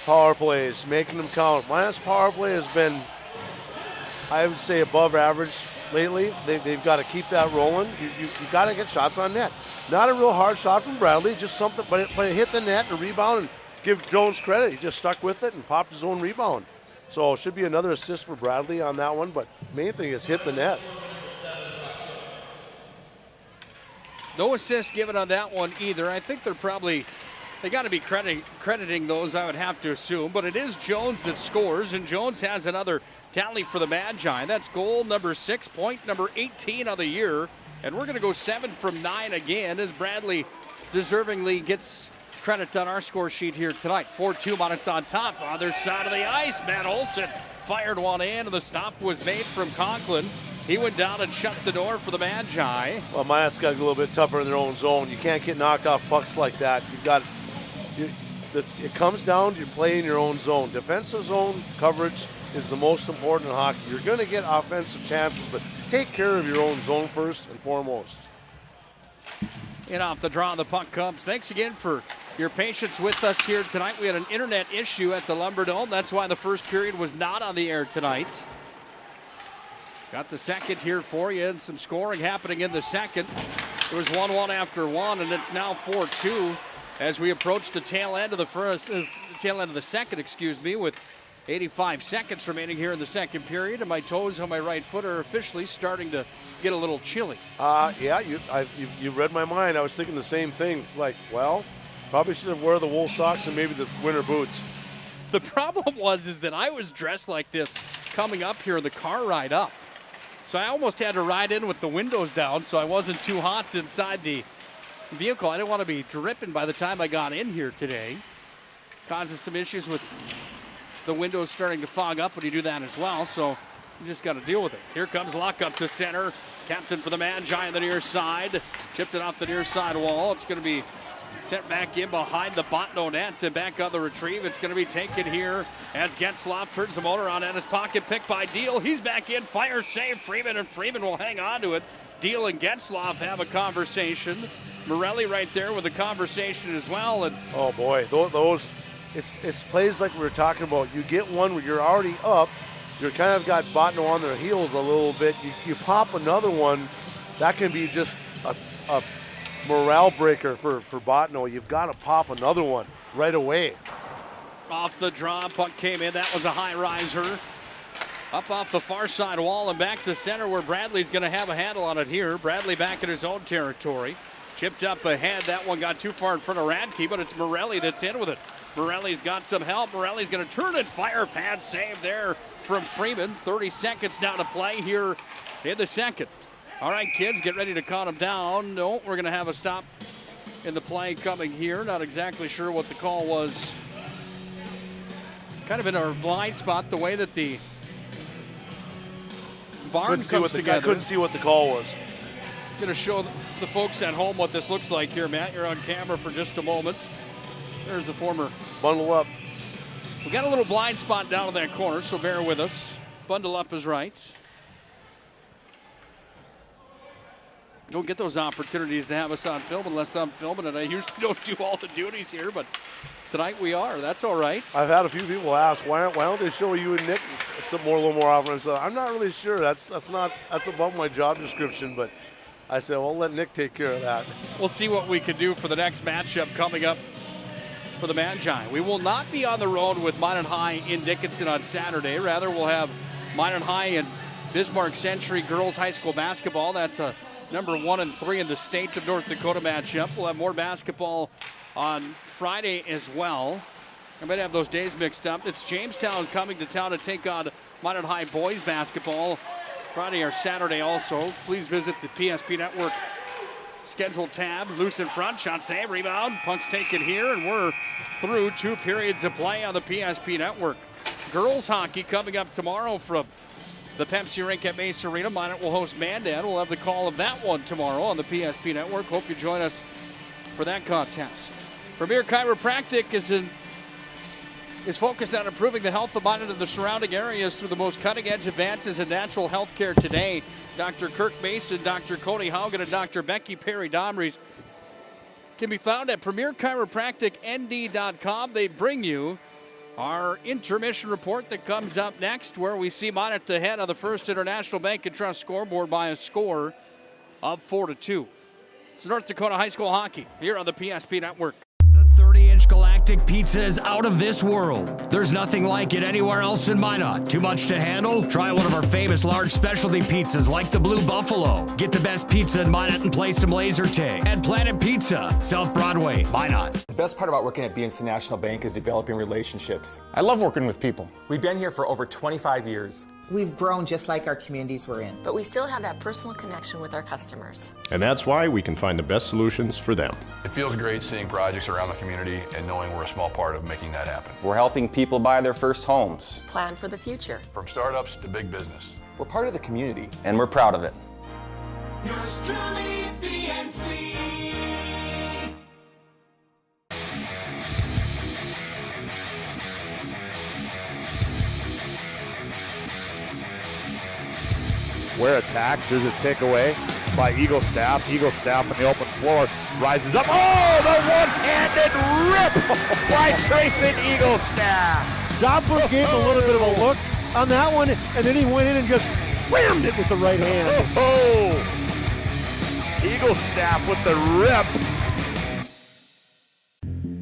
power plays, making them count. Minot's power play has been, I would say, above average lately. They've got to keep that rolling. You got to get shots on net. Not a real hard shot from Bradley, just something, but it hit the net, a rebound, and give Jones credit. He just stuck with it and popped his own rebound. So it should be another assist for Bradley on that one, but main thing is hit the net. No assist given on that one either. I think they're probably They got to be crediting those, I would have to assume. But it is Jones that scores, and Jones has another tally for the Magi. That's goal number 6, point number 18 of the year. And we're going to go 7 from 9 again as Bradley deservingly gets credit on our score sheet here tonight. 4-2, Minot's on top. Other side of the ice, Matt Olson fired one in, and the stop was made from Conklin. He went down and shut the door for the Magi. Well, Minot's got to go a little bit tougher in their own zone. You can't get knocked off pucks like that. It comes down to playing your own zone. Defensive zone coverage is the most important in hockey. You're going to get offensive chances, but take care of your own zone first and foremost. In off the draw, the puck comes. Thanks again for your patience with us here tonight. We had an internet issue at the Lumberdome. That's why the first period was not on the air tonight. Got the second here for you, and some scoring happening in the second. It was 1-1 after 1, and it's now 4-2 as we approach the tail end of the second, with 85 seconds remaining here in the second period, and my toes on my right foot are officially starting to get a little chilly. Yeah, you read my mind. I was thinking the same thing. It's like, well, probably should have worn the wool socks and maybe the winter boots. The problem is that I was dressed like this coming up here in the car ride up. So I almost had to ride in with the windows down so I wasn't too hot inside the vehicle. I didn't want to be dripping by the time I got in here today. Causes some issues with the windows starting to fog up when you do that as well, so you just got to deal with it. Here comes Luck up to center. Captain for the Magi on the near side. Chipped it off the near side wall. It's going to be sent back in behind the Bottineau net and back on the retrieve. It's going to be taken here as Getzlaf turns the motor on in his pocket. Picked by Deal. He's back in. Fire save Freeman, and Freeman will hang on to it. Deal and Getzlaf have a conversation. Morelli right there with a conversation as well. And oh boy, those it's plays like we were talking about. You get one where you're already up. You're kind of got Bottineau on their heels a little bit. You pop another one, that can be just a morale breaker for Bottineau. You've got to pop another one right away. Off the draw, puck came in. That was a high riser. Up off the far side wall and back to center where Bradley's going to have a handle on it here. Bradley back in his own territory. Chipped up ahead. That one got too far in front of Radke, but it's Morelli that's in with it. Morelli's got some help. Morelli's going to turn and fire. Pad save there from Freeman. 30 seconds now to play here in the second. All right, kids, get ready to count them down. No, we're going to have a stop in the play coming here. Not exactly sure what the call was. Kind of in our blind spot, the way that the barn comes together. I couldn't see what the call was. Going to show the folks at home what this looks like here, Matt. You're on camera for just a moment. There's the former. Bundle up. We got a little blind spot down in that corner, so bear with us. Bundle up is right. Don't get those opportunities to have us on film unless I'm filming it. I usually don't do all the duties here, but tonight we are. That's all right. I've had a few people ask, why don't they show you and Nick a little more often? So I'm not really sure. That's above my job description, but I said, well, let Nick take care of that. We'll see what we can do for the next matchup coming up for the Magi. We will not be on the road with Minot High in Dickinson on Saturday. Rather, we'll have Minot High and Bismarck Century girls high school basketball. That's a number 1 and 3 in the state of North Dakota matchup. We'll have more basketball on Friday as well. I might have those days mixed up. It's Jamestown coming to town to take on Minot High boys basketball Friday or Saturday also. Please visit the PSP Network schedule tab. Loose in front, shot save, rebound. Puck's taken here, and we're through 2 periods of play on the PSP Network. Girls hockey coming up tomorrow from the Pepsi Rink at Mace Arena. Minot will host Mandan. We'll have the call of that one tomorrow on the PSP Network. Hope you join us for that contest. Premier Chiropractic is focused on improving the health of Minot and the surrounding areas through the most cutting-edge advances in natural health care today. Dr. Kirk Mason, Dr. Cody Haugen, and Dr. Becky Perry-Domries can be found at PremierChiropracticND.com. They bring you our intermission report that comes up next, where we see Minot ahead on the First International Bank and Trust scoreboard by a score of 4-2. It's North Dakota High School Hockey here on the PSP Network. 30-inch Galactic Pizza is out of this world. There's nothing like it anywhere else in Minot. Too much to handle? Try one of our famous large specialty pizzas like the Blue Buffalo. Get the best pizza in Minot and play some laser tag. At Planet Pizza, South Broadway, Minot. The best part about working at BNC National Bank is developing relationships. I love working with people. We've been here for over 25 years. We've grown just like our communities we're in. But we still have that personal connection with our customers. And that's why we can find the best solutions for them. It feels great seeing projects around the community and knowing we're a small part of making that happen. We're helping people buy their first homes. Plan for the future. From startups to big business. We're part of the community. And we're proud of it. Yours truly, BNC. Where attacks, there's a takeaway by Eagle Staff. Eagle Staff on the open floor rises up. Oh, the one-handed rip by Trayson Eagle Staff. Doppler gave a little bit of a look on that one, and then he went in and just whammed it with the right hand. Oh, Eagle Staff with the rip.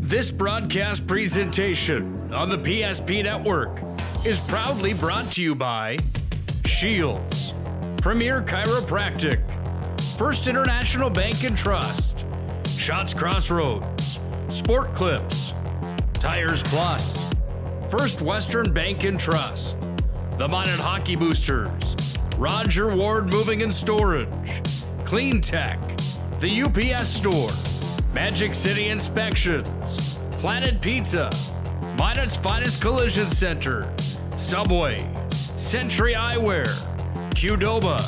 This broadcast presentation on the PSP Network is proudly brought to you by Shields, Premier Chiropractic, First International Bank and Trust, Shots Crossroads, Sport Clips, Tires Plus, First Western Bank and Trust, the Minot Hockey Boosters, Roger Ward Moving and Storage, Clean Tech, the UPS Store, Magic City Inspections, Planet Pizza, Minot's Finest Collision Center, Subway, Century Eyewear, Qdoba,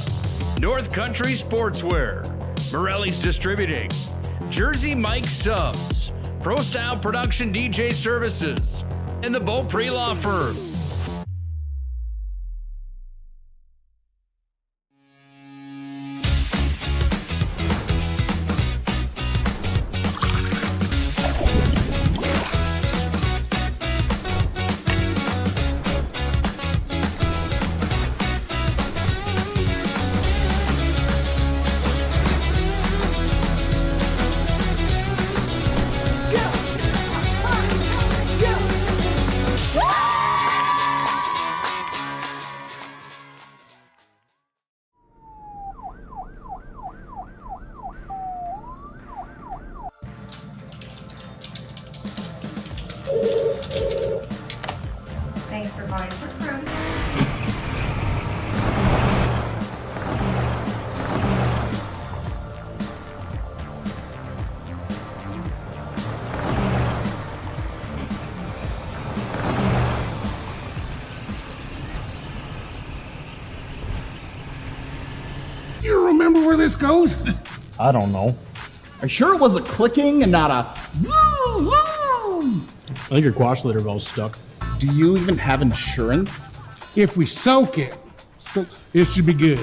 North Country Sportswear, Morelli's Distributing, Jersey Mike Subs, Pro Style Production DJ Services, and the Beaupre Law Firm. Thanks for buying some fruit. Do you remember where this goes? I don't know. Are you sure it was a clicking and not a zzz, zzz? I think your quash litter valve's stuck. Do you even have insurance? If we soak it, it should be good.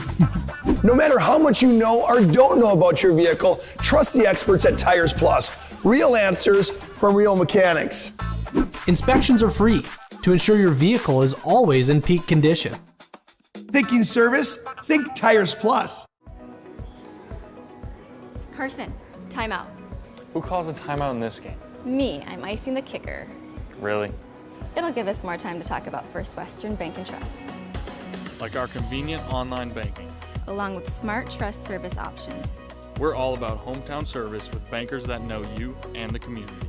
No matter how much you know or don't know about your vehicle, trust the experts at Tires Plus. Real answers from real mechanics. Inspections are free to ensure your vehicle is always in peak condition. Thinking service? Think Tires Plus. Carson, timeout. Who calls a timeout in this game? Me, I'm icing the kicker. Really? It'll give us more time to talk about First Western Bank and Trust, Like our convenient online banking. along with smart trust service options. We're all about hometown service with bankers that know you and the community.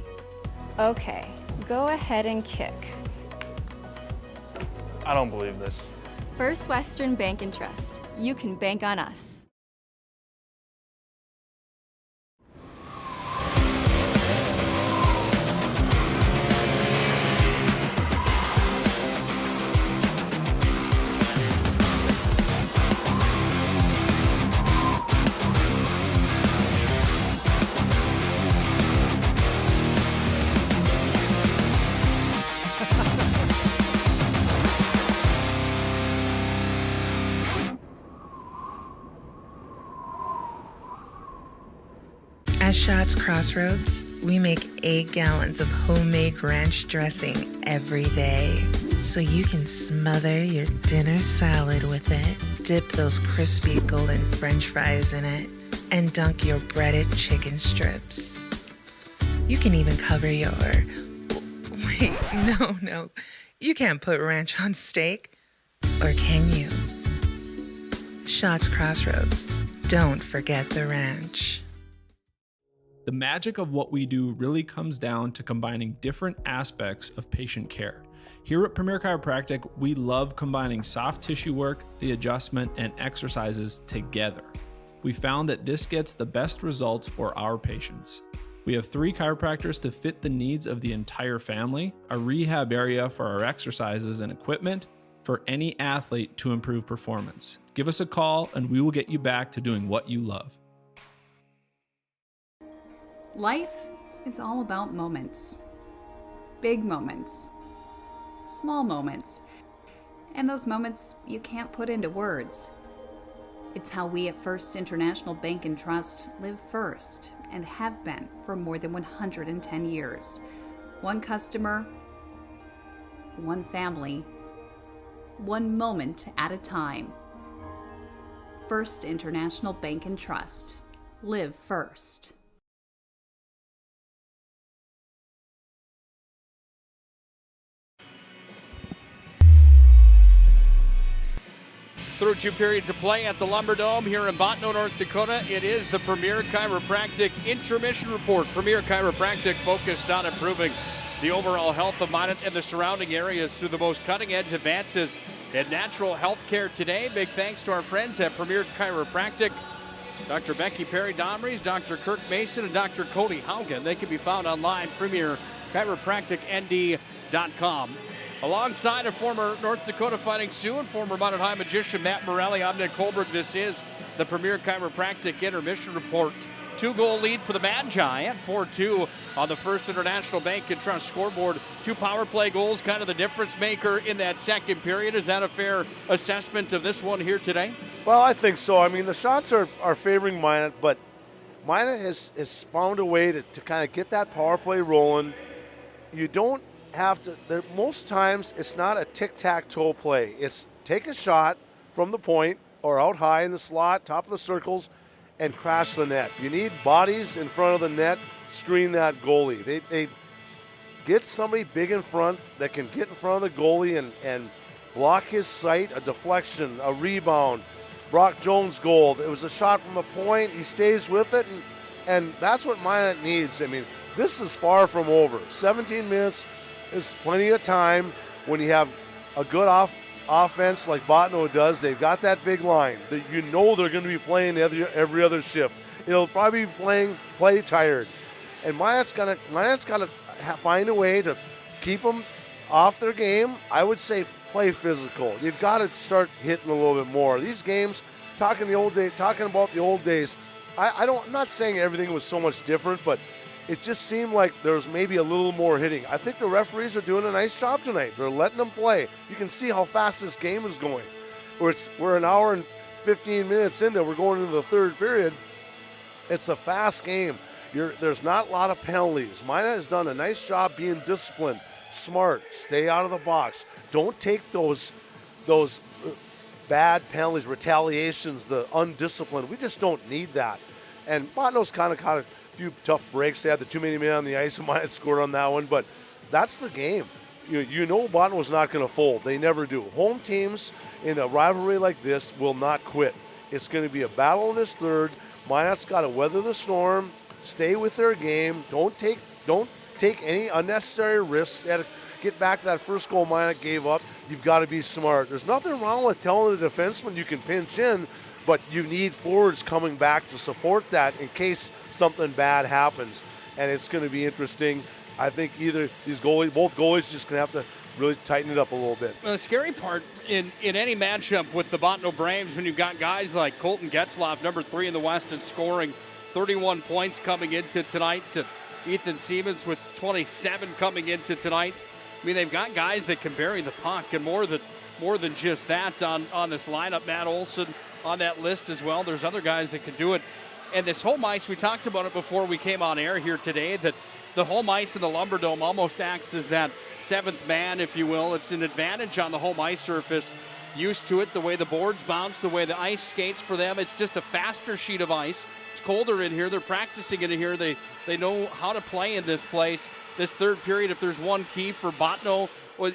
Okay, go ahead and kick. I don't believe this. First Western Bank and Trust. You can bank on us. At Shots Crossroads, we make 8 gallons of homemade ranch dressing every day, so you can smother your dinner salad with it, dip those crispy golden french fries in it, and dunk your breaded chicken strips. You can even cover your... Wait, no. You can't put ranch on steak. Or can you? Shots Crossroads. Don't forget the ranch. The magic of what we do really comes down to combining different aspects of patient care. Here at Premier Chiropractic, we love combining soft tissue work, the adjustment, and exercises together. We found that this gets the best results for our patients. We have 3 chiropractors to fit the needs of the entire family, a rehab area for our exercises and equipment for any athlete to improve performance. Give us a call and we will get you back to doing what you love. Life is all about moments. Big moments. Small moments. And those moments you can't put into words. It's how we at First International Bank and Trust live first and have been for more than 110 years. One customer, one family, one moment at a time. First International Bank and Trust. Live first. Through 2 periods of play at the Lumberdome here in Bottineau, North Dakota. It is the Premier Chiropractic Intermission Report. Premier Chiropractic focused on improving the overall health of Minot and the surrounding areas through the most cutting-edge advances in natural health care today. Big thanks to our friends at Premier Chiropractic, Dr. Becky Perry-Domries, Dr. Kirk Mason, and Dr. Cody Haugen. They can be found online, premierchiropracticnd.com. Alongside a former North Dakota Fighting Sioux and former Minot High magician Matt Morelli, I'm Nick Hulberg. This is the Premier Chiropractic Intermission Report. 2-goal lead for the Magi at 4-2 on the First International Bank and Trust scoreboard. 2 power play goals, kind of the difference maker in that second period. Is that a fair assessment of this one here today? Well, I think so. I mean, the shots are favoring Minot, but Minot has found a way to kind of get that power play rolling. You don't have to, most times it's not a tic-tac-toe play. It's take a shot from the point or out high in the slot, top of the circles, and crash the net. You need bodies in front of the net, screen that goalie. They get somebody big in front that can get in front of the goalie and block his sight, a deflection, a rebound. Brock Jones' goal. It was a shot from the point. He stays with it, and that's what Minot needs. I mean, this is far from over. 17 minutes is plenty of time when you have a good offense like Bottineau does. They've got that big line that you know they're going to be playing every other shift. It'll probably be play tired, and Minot's got to find a way to keep them off their game. I would say play physical. You've got to start hitting a little bit more. These games, talking about the old days. I'm not saying everything was so much different, but it just seemed like there was maybe a little more hitting. I think the referees are doing a nice job tonight. They're letting them play. You can see how fast this game is going. We're an hour and 15 minutes into. We're going into the third period. It's a fast game. There's not a lot of penalties. Minot has done a nice job being disciplined, smart, stay out of the box. Don't take those bad penalties, retaliations, the undisciplined. We just don't need that. And Bottineau's kind of caught a few tough breaks. They had the too many men on the ice, and Minot scored on that one, but that's the game. You know Bottineau's not going to fold. They never do. Home teams in a rivalry like this will not quit. It's going to be a battle in this third. Minot's got to weather the storm, stay with their game. Don't take any unnecessary risks. They had to get back to that first goal Minot gave up. You've got to be smart. There's nothing wrong with telling the defenseman you can pinch in, but you need forwards coming back to support that in case something bad happens. And it's going to be interesting. I think either both goalies just going to have to really tighten it up a little bit. Well, the scary part in any matchup with the Bottineau Braves, when you've got guys like Colton Getzlaff, number 3 in the West, and scoring 31 points coming into tonight, to Ethan Siemens with 27 coming into tonight. I mean, they've got guys that can bury the puck, and more than just that on this lineup. Matt Olson on that list as well. There's other guys that can do it. And this home ice, we talked about it before we came on air here today, that the home ice in the Lumberdome almost acts as that seventh man, if you will. It's an advantage on the home ice surface. Used to it, the way the boards bounce, the way the ice skates for them. It's just a faster sheet of ice. It's colder in here. They're practicing in here. They know how to play in this place. This third period, if there's one key for Bottineau,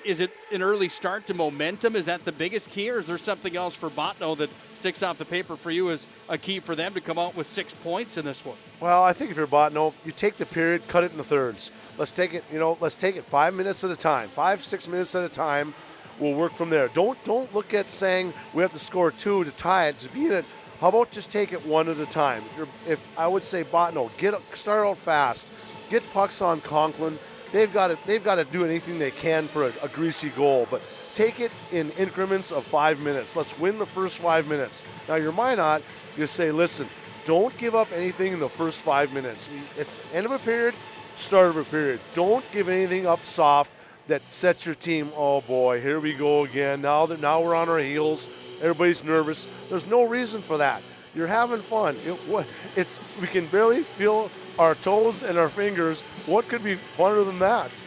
is it an early start to momentum? Is that the biggest key, or is there something else for Bottineau that sticks off the paper for you as a key for them to come out with 6 points in this one? Well, I think if you're Bottineau, you take the period, cut it into thirds. Let's take it, let's take it 5 minutes at a time, 5-6 minutes at a time. We'll work from there. Don't look at saying we have to score 2 to tie it, to be in it. How about just take it 1 at a time? If I would say Bottineau, start out fast, get pucks on Conklin. They've got to do anything they can for a greasy goal, but take it in increments of 5 minutes. Let's win the first 5 minutes. Now you're Minot, you say, listen, don't give up anything in the first 5 minutes. It's end of a period, start of a period. Don't give anything up soft that sets your team, oh boy, here we go again. Now we're on our heels. Everybody's nervous. There's no reason for that. You're having fun. We can barely feel our toes and our fingers. What could be funner than that?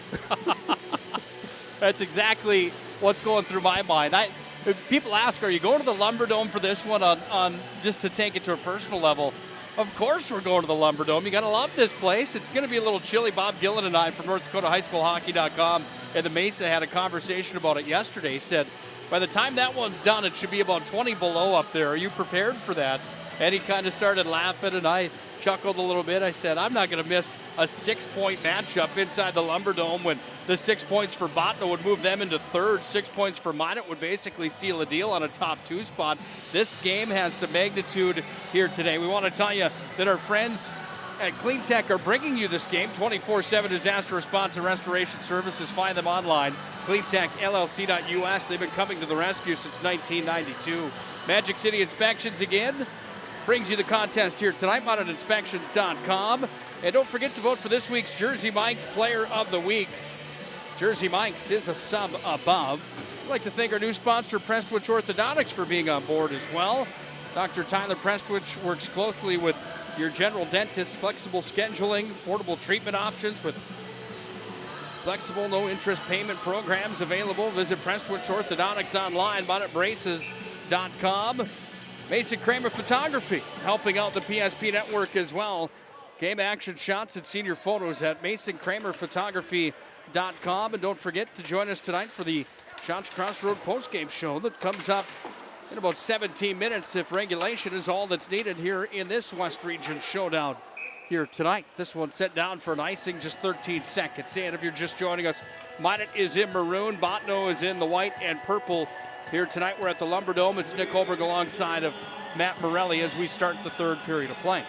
That's exactly what's going through my mind. People ask, are you going to the Lumberdome for this one on just to take it to a personal level? Of course we're going to the Lumberdome. You got to love this place. It's going to be a little chilly. Bob Gillen and I from North Dakota High School Hockey.com and the Mesa had a conversation about it yesterday. He said, by the time that one's done, it should be about 20 below up there. Are you prepared for that? And he kind of started laughing, and I chuckled a little bit. I said, I'm not going to miss a 6-point matchup inside the Lumberdome when the 6 points for Bottineau would move them into third. 6 points for Minot would basically seal a deal on a top 2 spot. This game has some magnitude here today. We want to tell you that our friends at Clean Tech are bringing you this game. 24/7 disaster response and restoration services. Find them online. CleanTechLLC.us. They've been coming to the rescue since 1992. Magic City Inspections again brings you the contest here tonight. MinotInspections.com. And don't forget to vote for this week's Jersey Mike's Player of the Week. Jersey Mike's is a sub above. I'd like to thank our new sponsor, Prestwich Orthodontics, for being on board as well. Dr. Tyler Prestwich works closely with your general dentist. Flexible scheduling, portable treatment options with flexible, no-interest payment programs available. Visit Prestwich Orthodontics online, MinotBraces.com. Mason Kramer Photography, helping out the PSP network as well. Game action shots and senior photos at MasonKramerPhotography.com. And don't forget to join us tonight for the Shots Crossroad postgame show that comes up in about 17 minutes if regulation is all that's needed here in this West Region showdown here tonight. This one set down for an icing, just 13 seconds. And if you're just joining us, Minot is in maroon, Bottineau is in the white and purple. Here tonight, we're at the Lumberdome. It's Nick Hulberg alongside of Matt Morelli as we start the third period of play.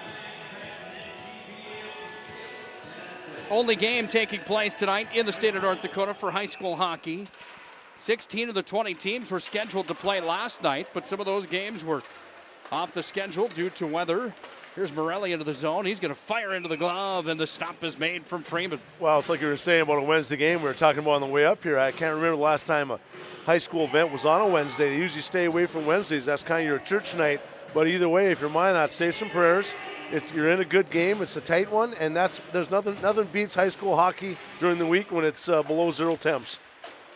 Only game taking place tonight in the state of North Dakota for high school hockey. 16 of the 20 teams were scheduled to play last night, but some of those games were off the schedule due to weather. Here's Morelli into the zone. He's going to fire into the glove, and the stop is made from Freeman. Well, it's like you were saying about a Wednesday game we were talking about on the way up here. I can't remember the last time a high school event was on a Wednesday. They usually stay away from Wednesdays. That's kind of your church night. But either way, if you're Minot, say some prayers. You're in a good game. It's a tight one, and there's nothing beats high school hockey during the week when it's below 0 temps.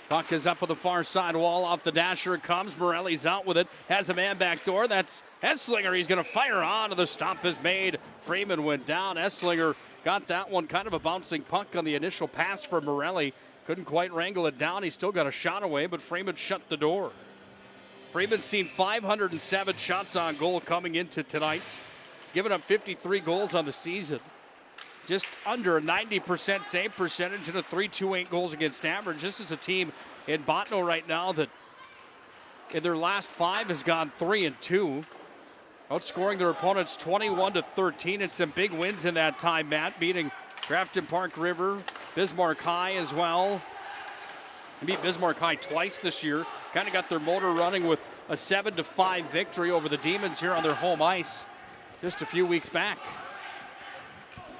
Puck is up on the far side wall. Off the dasher it comes. Morelli's out with it. Has a man back door. That's Esslinger. He's going to fire on. The stop is made. Freeman went down. Esslinger got that one. Kind of a bouncing puck on the initial pass for Morelli. Couldn't quite wrangle it down. He still got a shot away, but Freeman shut the door. Freeman's seen 507 shots on goal coming into tonight. He's given up 53 goals on the season. Just under a 90% save percentage and a .328 goals against average. This is a team in Bottineau right now that in their last 5 has gone 3-2. Outscoring their opponents 21-13. And some big wins in that time, Matt, beating Grafton Park River, Bismarck High as well. They beat Bismarck High twice this year. Kind of got their motor running with a 7-5 victory over the Demons here on their home ice just a few weeks back.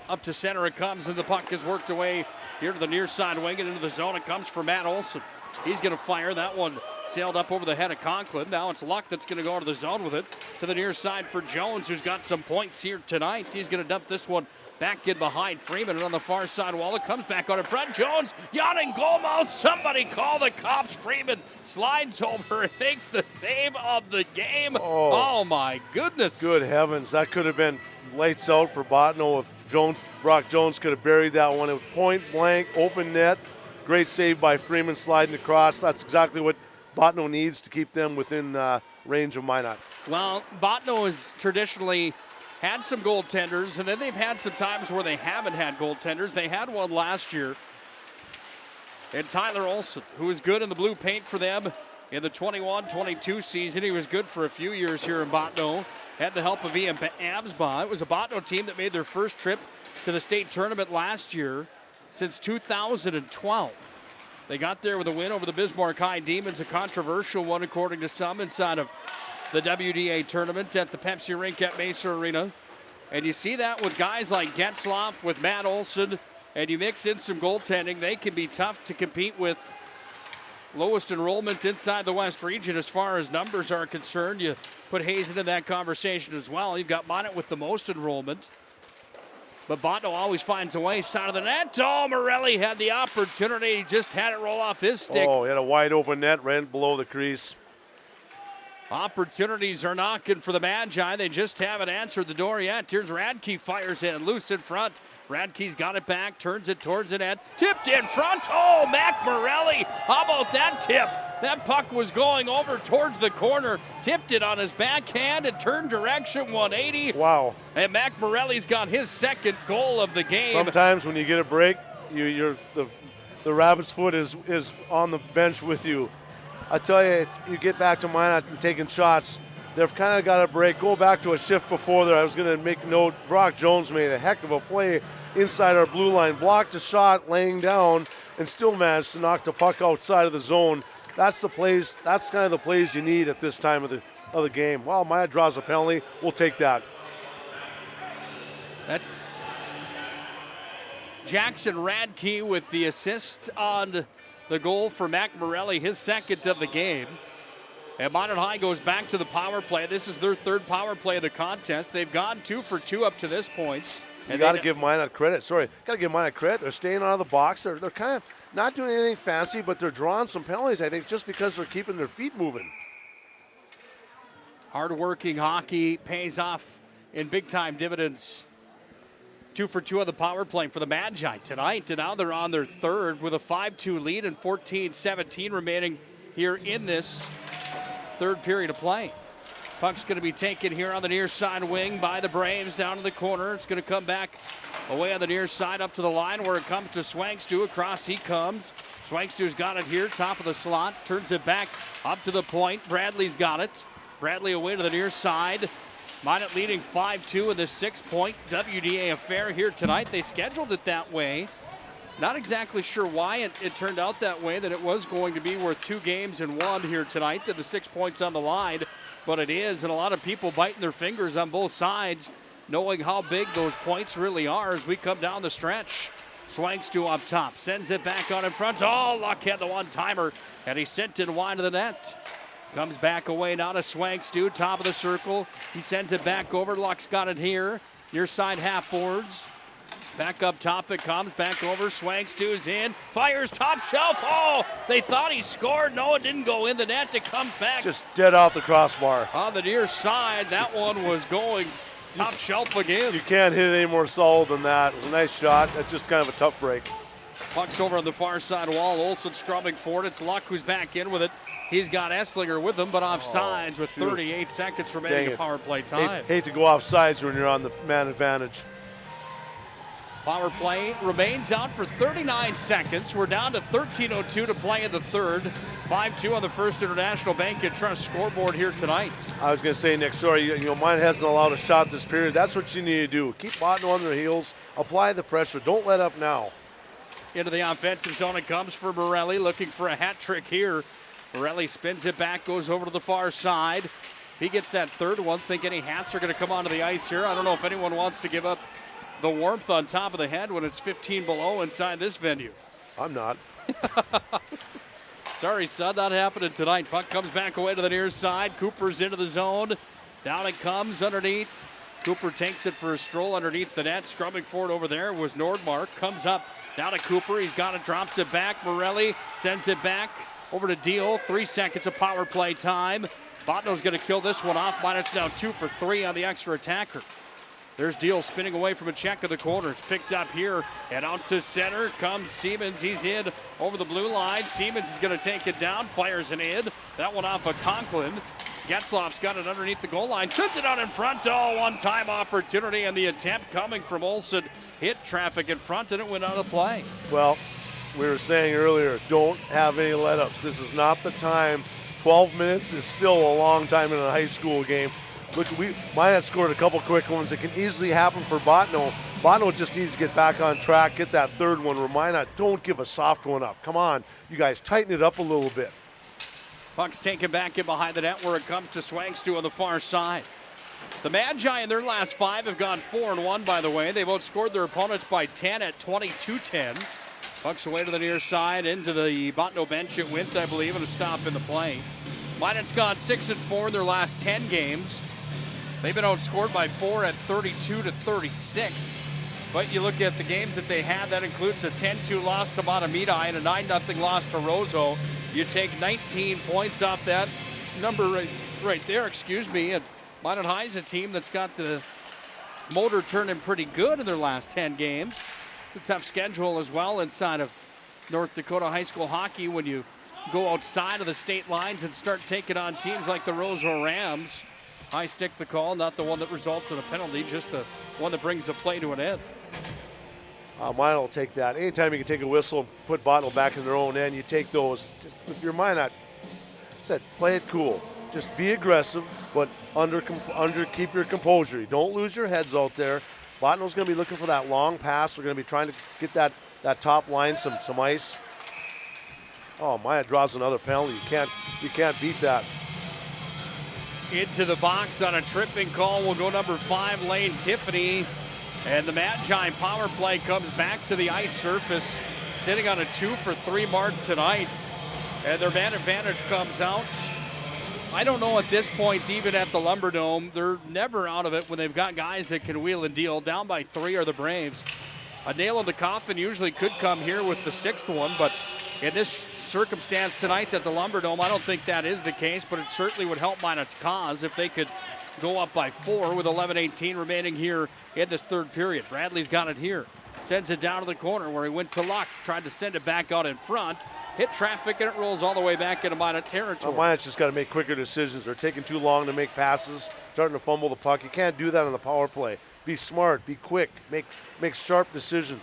Up to center it comes, and the puck is worked away here to the near side wing and into the zone. It comes for Matt Olson. He's going to fire. That one sailed up over the head of Conklin. Now it's Luck that's going to go into the zone with it. To the near side for Jones, who's got some points here tonight. He's going to dump this one back in behind Freeman. And on the far side wall, it comes back out in front. Jones, yawning goalmouth. Somebody call the cops. Freeman slides over and makes the save of the game. Oh my goodness. Good heavens. That could have been lights out for Bottineau if Brock Jones could have buried that one. It was point blank, open net. Great save by Freeman sliding across. That's exactly what Bottineau needs to keep them within range of Minot. Well, Bottineau has traditionally had some goaltenders, and then they've had some times where they haven't had goaltenders. They had one last year. And Tyler Olson, who was good in the blue paint for them in the 21-22 season. He was good for a few years here in Bottineau. Had the help of Ian Absbaugh. It was a Bottineau team that made their first trip to the state tournament last year since 2012. They got there with a win over the Bismarck High Demons, a controversial one according to some inside of the WDA tournament at the Pepsi Rink at Mesa Arena. And you see that with guys like Getzlaff, with Matt Olson, and you mix in some goaltending, they can be tough to compete with. Lowest enrollment inside the West region as far as numbers are concerned. You put Hazen in that conversation as well. You've got Minot with the most enrollment. But Bottineau always finds a way. Side of the net. Oh, Morelli had the opportunity. He just had it roll off his stick. Oh, he had a wide open net right below the crease. Opportunities are knocking for the Magi. They just haven't answered the door yet. Here's Radke, fires in, loose in front. Radke's got it back, turns it towards the net. Tipped in front. Oh, Mac Morelli. How about that tip? That puck was going over towards the corner. Tipped it on his backhand and turned direction 180. Wow. And Mac Morelli's got his second goal of the game. Sometimes when you get a break, the rabbit's foot is on the bench with you. I tell you, you get back to Minot and taking shots. They've kind of got a break. Go back to a shift before there. I was going to make note. Brock Jones made a heck of a play inside our blue line. Blocked a shot, laying down, and still managed to knock the puck outside of the zone. That's the plays. That's kind of the plays you need at this time of the game. Well, Minot draws a penalty. We'll take that. That's Jackson Radke with the assist on the goal for Mac Morelli, his second of the game. And Minot High goes back to the power play. This is their third power play of the contest. They've gone 2 for 2 up to this point. You got to give Minot credit. Got to give Minot credit. They're staying out of the box. They're kind of not doing anything fancy, but they're drawing some penalties, I think, just because they're keeping their feet moving. Hard-working hockey pays off in big-time dividends. 2 for 2 on the power play for the Magi tonight. And now they're on their third with a 5-2 lead and 14-17 remaining here in this third period of play. Puck's going to be taken here on the near side wing by the Braves down to the corner. It's going to come back away on the near side up to the line where it comes to Swangstu. Across he comes. Swangstu's got it here, top of the slot. Turns it back up to the point. Bradley's got it. Bradley away to the near side. Minot leading 5-2 in this 6-point WDA affair here tonight. They scheduled it that way. Not exactly sure why it turned out that way, that it was going to be worth 2 games in 1 here tonight, and the 6 points on the line, but it is, and a lot of people biting their fingers on both sides, knowing how big those points really are as we come down the stretch. Swangstu up top, sends it back out in front. Oh, Luck had the one-timer, and he sent it wide of the net. Comes back away now to Swangstu, top of the circle. He sends it back over. Luck's got it here. Near side half boards. Back up top it comes, back over, Swangstu's in, fires top shelf, oh, they thought he scored, no, it didn't go in the net, it comes back. Just dead off the crossbar. On the near side, that one was going top shelf again. You can't hit it any more solid than that. It was a nice shot, that's just kind of a tough break. Puck's over on the far side wall, Olsen scrubbing forward, it's Luck who's back in with it. He's got Esslinger with him, but off sides with 38 seconds remaining of power play time. Hate to go off sides when you're on the man advantage. Power play remains out for 39 seconds. We're down to 13:02 to play in the third. 5-2 on the First International Bank and Trust scoreboard here tonight. I was going to say, Nick, sorry, mine hasn't allowed a shot this period. That's what you need to do. Keep Bottineau on their heels. Apply the pressure. Don't let up now. Into the offensive zone it comes for Morelli, looking for a hat trick here. Morelli spins it back, goes over to the far side. If he gets that third one, think any hats are going to come onto the ice here. I don't know if anyone wants to give up the warmth on top of the head when it's 15 below inside this venue. I'm not. Sorry, son, not happening tonight. Puck comes back away to the near side. Cooper's into the zone. Down it comes underneath. Cooper takes it for a stroll underneath the net. Scrubbing forward over there was Nordmark. Comes up, down to Cooper. He's got it, drops it back. Morelli sends it back over to Deal. 3 seconds of power play time. Bottineau's going to kill this one off. Minot's now 2 for 3 on the extra attacker. There's Deal spinning away from a check of the corner. It's picked up here and out to center comes Siemens. He's in over the blue line. Siemens is going to take it down, fires an in. That one off of Conklin. Getzloff's got it underneath the goal line. Sends it out in front. Oh, one-time opportunity, and the attempt coming from Olsen hit traffic in front, and it went out of play. Well, we were saying earlier, don't have any let-ups. This is not the time. 12 minutes is still a long time in a high school game. Look, Minot scored a couple quick ones. It can easily happen for Bottineau. Bottineau just needs to get back on track, get that third one. Minot, don't give a soft one up. Come on, you guys, tighten it up a little bit. Puck's taken back in behind the net where it comes to Swangstu on the far side. The Magi in their last 5 have gone 4-1, by the way. They've outscored their opponents by 10 at 22-10. Puck's away to the near side into the Bottineau bench. It went, I believe, and a stop in the play. Minot's gone 6-4 in their last 10 games. They've been outscored by 4 at 32-36. But you look at the games that they had, that includes a 10-2 loss to Matamidi and a 9-0 loss to Roseau. You take 19 points off that number right there, and Minot High's a team that's got the motor turning pretty good in their last 10 games. It's a tough schedule as well inside of North Dakota high school hockey when you go outside of the state lines and start taking on teams like the Roseau Rams. High stick the call, not the one that results in a penalty, just the one that brings the play to an end. Minot will take that. Anytime you can take a whistle and put Bottineau back in their own end, you take those. Just with your Minot, said play it cool. Just be aggressive, but keep your composure. You don't lose your heads out there. Bottineau's going to be looking for that long pass. We're going to be trying to get that top line some ice. Oh, Minot draws another penalty. You can't beat that. Into the box on a tripping call will go number 5, Lane Tiffany. And the Magi power play comes back to the ice surface, sitting on a 2-for-3 mark tonight. And their man advantage comes out. I don't know at this point, even at the Lumberdome, they're never out of it when they've got guys that can wheel and deal. Down by 3 are the Braves. A nail in the coffin usually could come here with the 6th one, but in this circumstance tonight at the Lumberdome, I don't think that is the case, but it certainly would help Minot's cause if they could go up by 4 with 11:18 remaining here in this third period. Bradley's got it here. Sends it down to the corner where he went to Luck. Tried to send it back out in front. Hit traffic and it rolls all the way back into Minot territory. Minot's just got to make quicker decisions. They're taking too long to make passes, starting to fumble the puck. You can't do that on the power play. Be smart, be quick, make sharp decisions.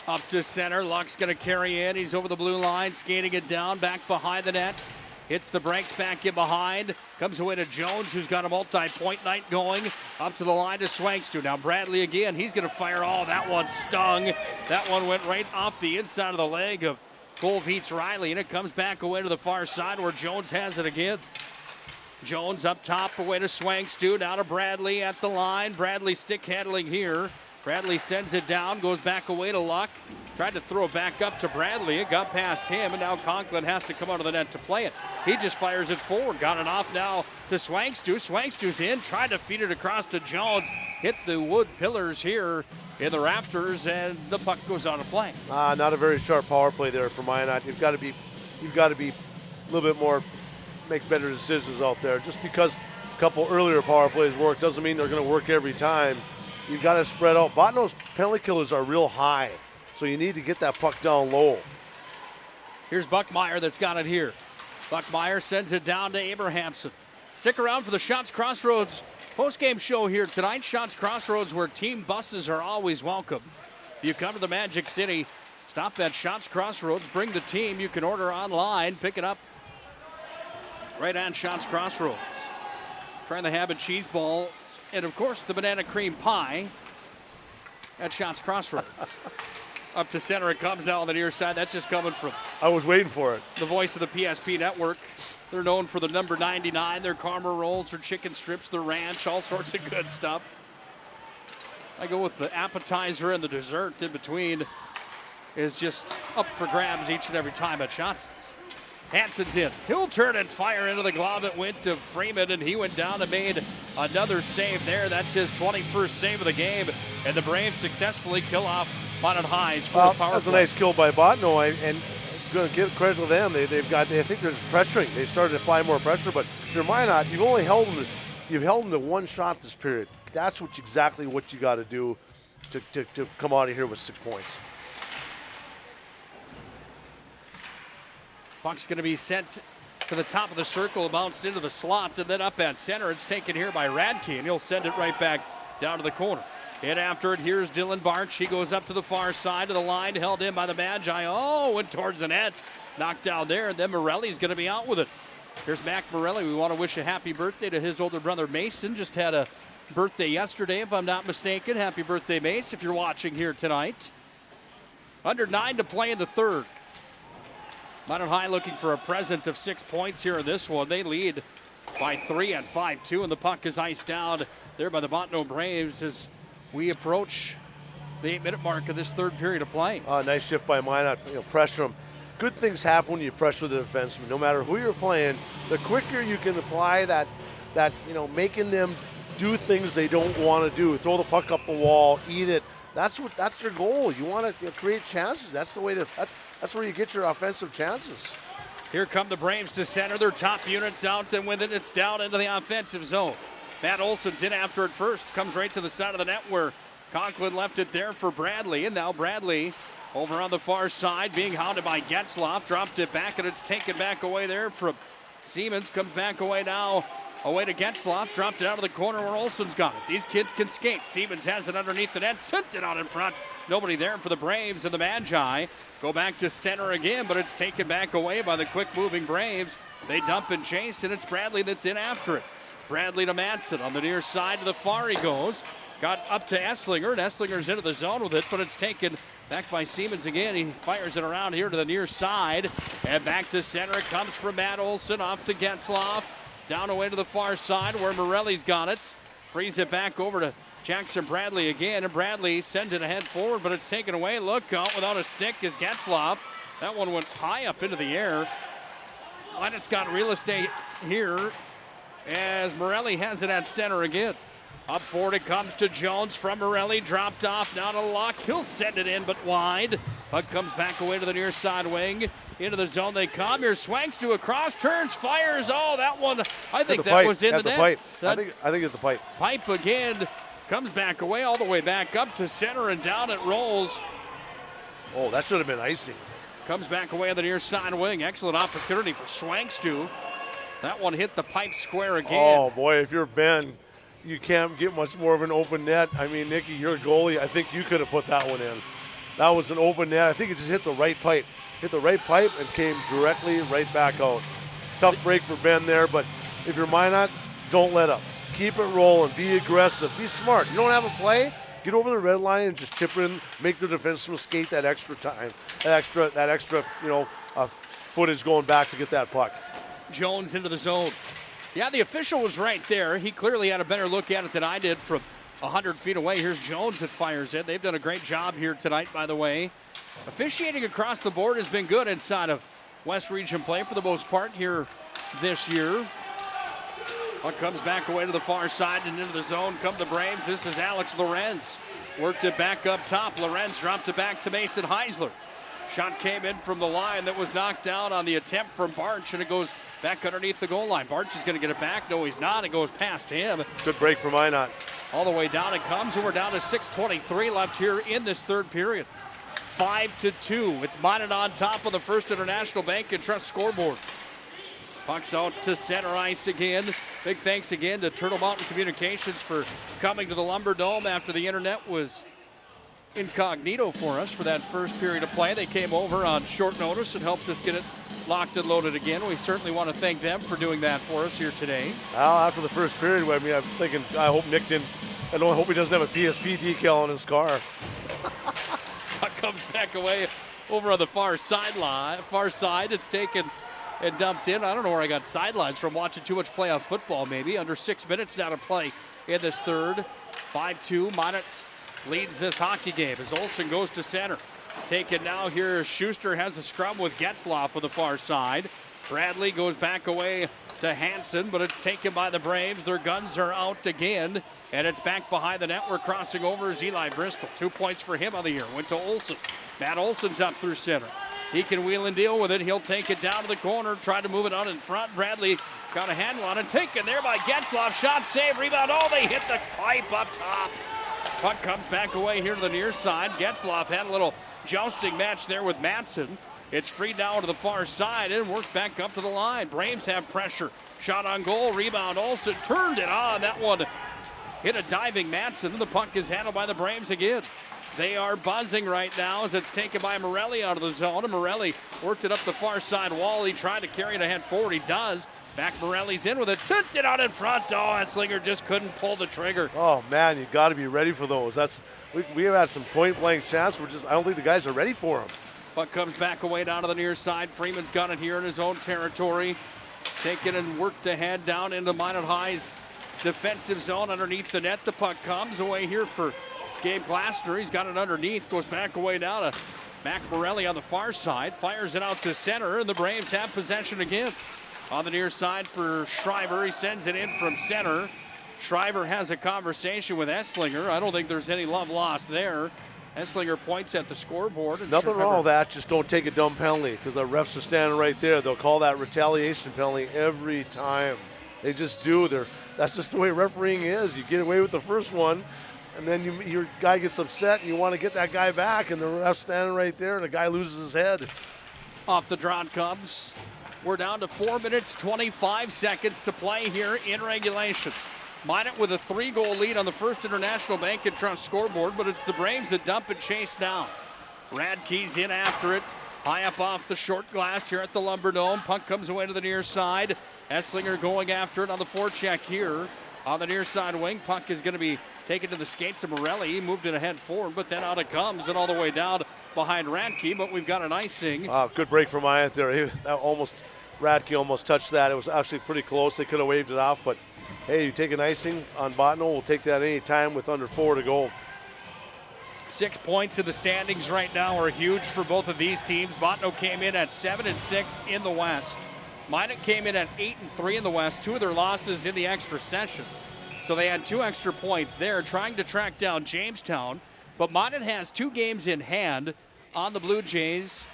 Up to center, Luck's going to carry in. He's over the blue line, skating it down, back behind the net. Hits the brakes back in behind. Comes away to Jones, who's got a multi-point night going. Up to the line to Swangstu. Now Bradley again. He's going to fire. Oh, that one stung. That one went right off the inside of the leg of Cole Veets Riley, and it comes back away to the far side where Jones has it again. Jones up top, away to Swangstu. Now to Bradley at the line. Bradley stick handling here. Bradley sends it down, goes back away to Luck. Tried to throw it back up to Bradley. It got past him, and now Conklin has to come out of the net to play it. He just fires it forward. Got it off now to Swangstu. Swangstu's in, tried to feed it across to Jones. Hit the wood pillars here in the rafters, and the puck goes out of play. Not a very sharp power play there for Minot. You've got to be a little bit more, make better decisions out there. Just because a couple earlier power plays work doesn't mean they're going to work every time. You've got to spread out. Bottineau's penalty killers are real high, so you need to get that puck down low. Here's Buckmeyer that's got it here. Buckmeyer sends it down to Abrahamson. Stick around for the Shots Crossroads postgame show here tonight. Shots Crossroads, where team buses are always welcome. If you come to the Magic City, stop at Shots Crossroads. Bring the team. You can order online. Pick it up right on Shots Crossroads. Trying the Habit cheese ball. And, of course, the banana cream pie at Shots Crossroads. Up to center it comes now on the near side. That's just coming from... I was waiting for it. The voice of the PSP network. They're known for the number 99, their karma rolls, their chicken strips, their ranch, all sorts of good stuff. I go with the appetizer and the dessert in between is just up for grabs each and every time at Shots. Hansen's in. He'll turn and fire into the glove. It went to Freeman, and he went down and made another save there. That's his 21st save of the game, and the Braves successfully kill off Minot High's power play. That's a nice kill by Bottineau, and going to give credit to them. I think there's pressuring. They started to apply more pressure, but if you're Minot, you've held them to one shot this period. that's exactly what you got to do to come out of here with 6 points. Puck's going to be sent to the top of the circle, bounced into the slot, and then up at center. It's taken here by Radke, and he'll send it right back down to the corner. In after it, here's Dylan Barch. He goes up to the far side of the line, held in by the Magi. Oh, went towards the net. Knocked down there, and then Morelli's going to be out with it. Here's Mac Morelli. We want to wish a happy birthday to his older brother, Mason. Just had a birthday yesterday, if I'm not mistaken. Happy birthday, Mace, if you're watching here tonight. Under 9 to play in the third. Minot High looking for a present of 6 points here in this one. They lead by 3 at 5-2, and the puck is iced down there by the Bottineau Braves as we approach the 8-minute mark of this third period of play. Nice shift by Minot. Pressure them. Good things happen when you pressure the defenseman. No matter who you're playing, the quicker you can apply that making them do things they don't want to do. Throw the puck up the wall, eat it. That's your goal. You want to create chances. That's the way that's where you get your offensive chances. Here come the Braves to center. Their top units out, and with it, it's down into the offensive zone. Matt Olson's in after it first. Comes right to the side of the net where Conklin left it there for Bradley. And now Bradley over on the far side being hounded by Getzlaf. Dropped it back, and it's taken back away there from Siemens. Comes back away now. Away to Getzlaf. Dropped it out of the corner where Olson's got it. These kids can skate. Siemens has it underneath the net. Sent it out in front. Nobody there for the Braves, and the Magi go back to center again, but it's taken back away by the quick-moving Braves. They dump and chase, and it's Bradley that's in after it. Bradley to Manson on the near side. To the far he goes. Got up to Esslinger, and Esslinger's into the zone with it, but it's taken back by Siemens again. He fires it around here to the near side, and back to center. It comes from Matt Olson, off to Getzlaf. Down away to the far side where Morelli's got it. Frees it back over to Jackson Bradley again, and Bradley sends it ahead forward, but it's taken away. Look out without a stick is Getzlaf. That one went high up into the air. Minot's got real estate here as Morelli has it at center again. Up forward it comes to Jones from Morelli. Dropped off now to Luck. He'll send it in, but wide. Puck comes back away to the near side wing. Into the zone they come. Here's Swanks to a cross, turns, fires. Oh, that one, I think that was in the net. Pipe. I think it's the pipe. Pipe again. Comes back away, all the way back up to center, and down it rolls. Oh, that should have been icing. Comes back away on the near side wing. Excellent opportunity for Swanks to. That one hit the pipe square again. Oh, boy, if you're Ben, you can't get much more of an open net. I mean, Nicky, you're a goalie. I think you could have put that one in. That was an open net. I think it just hit the right pipe. Hit the right pipe and came directly right back out. Tough break for Ben there, but if you're Minot, don't let up. Keep it rolling. Be aggressive. Be smart. You don't have a play, get over the red line and just chip in, make the defenseman skate that extra time. That extra, footage going back to get that puck. Jones into the zone. Yeah, the official was right there. He clearly had a better look at it than I did from 100 feet away. Here's Jones that fires it. They've done a great job here tonight, by the way. Officiating across the board has been good inside of West Region play for the most part here this year. Puck comes back away to the far side and into the zone come the Braves. This is Alex Lorenz. Worked it back up top. Lorenz dropped it back to Mason Heisler. Shot came in from the line that was knocked down on the attempt from Barch, and it goes back underneath the goal line. Barch is going to get it back. No, he's not. It goes past him. Good break for Minot. All the way down it comes, and we're down to 6:23 left here in this third period. 5-2. It's Minot on top of the First International Bank and Trust scoreboard. Puck's out to center ice again. Big thanks again to Turtle Mountain Communications for coming to the Lumberdome after the internet was incognito for us for that first period of play. They came over on short notice and helped us get it locked and loaded again. We certainly want to thank them for doing that for us here today. Well, after the first period, I was thinking, I hope Nick didn't, I hope he doesn't have a PSP decal on his car. Puck comes back away over on the far side. It's taken and dumped in. I don't know where I got sidelines from, watching too much playoff football maybe. Under 6 minutes now to play in this third. 5-2, Minot leads this hockey game as Olsen goes to center. Taken now here, Schuster has a scrum with Getzlaf on the far side. Bradley goes back away to Hansen, but it's taken by the Braves. Their guns are out again, and it's back behind the net. We're crossing over is Eli Bristol. 2 points for him on the year. Went to Olsen. Matt Olsen's up through center. He can wheel and deal with it. He'll take it down to the corner, try to move it out in front. Bradley Got a handle on it, taken there by Getzlaf. Shot save, rebound. Oh, they hit the pipe up top. Puck comes back away here to the near side. Getzlaf had a little jousting match there with Matson. It's free down to the far side and worked back up to the line. Braves have pressure. Shot on goal, rebound. Olsen turned it on. That one hit a diving Matson, and the puck is handled by the Braves again. They are buzzing right now as it's taken by Morelli out of the zone. And Morelli worked it up the far side wall. He tried to carry it ahead forward. He does. Back Morelli's in with it. Sent it out in front. Oh, Esslinger just couldn't pull the trigger. Oh, man, you got to be ready for those. We have had some point-blank shots. I don't think the guys are ready for them. Puck comes back away down to the near side. Freeman's got it here in his own territory. Taken and worked ahead down into Minot High's defensive zone underneath the net. The puck comes away here for Gabe Glasner. He's got it underneath. Goes back away down to Mac Morelli on the far side. Fires it out to center, and the Braves have possession again. On the near side for Schreiber. He sends it in from center. Schreiber has a conversation with Esslinger. I don't think there's any love lost there. Esslinger points at the scoreboard. And nothing wrong with that. Just don't take a dumb penalty because the refs are standing right there. They'll call that retaliation penalty every time. They just do. That's just the way refereeing is. You get away with the first one, and then your guy gets upset, and you want to get that guy back, and the ref's standing right there, and the guy loses his head. Off the draw comes. We're down to 4 minutes, 25 seconds to play here in regulation. Minot with a 3-goal lead on the First International Bank and Trust scoreboard, but it's the Braves that dump and chase down. Radke's in after it. High up off the short glass here at the Lumberdome. Puck comes away to the near side. Esslinger going after it on the forecheck here. On the near side wing, puck is going to be taken to the skates of Morelli. He moved it ahead forward, but then out it comes and all the way down behind Radke, but we've got an icing. Good break from Minot there. Radke almost touched that. It was actually pretty close. They could have waved it off, but hey, you take an icing on Bottineau, we'll take that any time with under 4 to go. 6 points in the standings right now are huge for both of these teams. Bottineau came in at 7-6 in the West. Minot came in at 8-3 in the West. 2 of their losses in the extra session. So they had 2 extra points there, trying to track down Jamestown. But Minot has 2 games in hand on the Blue Jays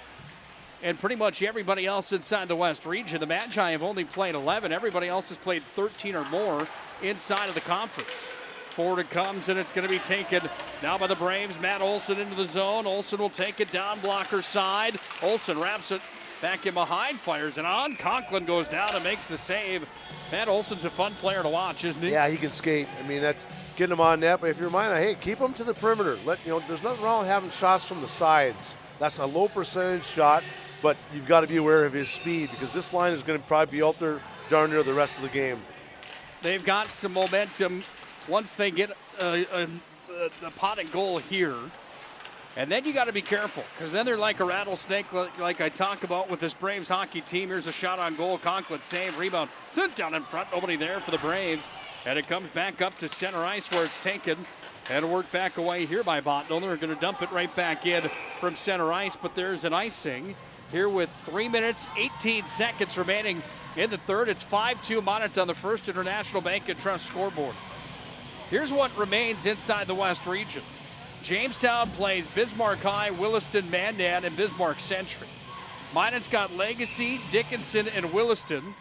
and pretty much everybody else inside the West region. The Magi have only played 11. Everybody else has played 13 or more inside of the conference. Forward it comes, and it's going to be taken now by the Braves. Matt Olsen into the zone. Olsen will take it down blocker side. Olsen wraps it back in behind, fires it on. Conklin goes down and makes the save. Matt Olsen's a fun player to watch, isn't he? Yeah, he can skate. I mean, that's getting him on net. But if you're Minot, hey, keep him to the perimeter. There's nothing wrong with having shots from the sides. That's a low percentage shot, but you've got to be aware of his speed because this line is going to probably be out there darn near the rest of the game. They've got some momentum once they get a pot and goal here. And then you got to be careful because then they're like a rattlesnake like I talk about with this Braves hockey team. Here's a shot on goal. Conklin save, rebound, sent down in front. Nobody there for the Braves. And it comes back up to center ice where it's taken. And worked back away here by Bottineau. They're going to dump it right back in from center ice, but there's an icing here with 3 minutes, 18 seconds remaining in the third. It's 5-2 Minot on the First International Bank and Trust scoreboard. Here's what remains inside the West region. Jamestown plays Bismarck High, Williston, Mandan, and Bismarck Century. Minot's got Legacy, Dickinson, and Williston.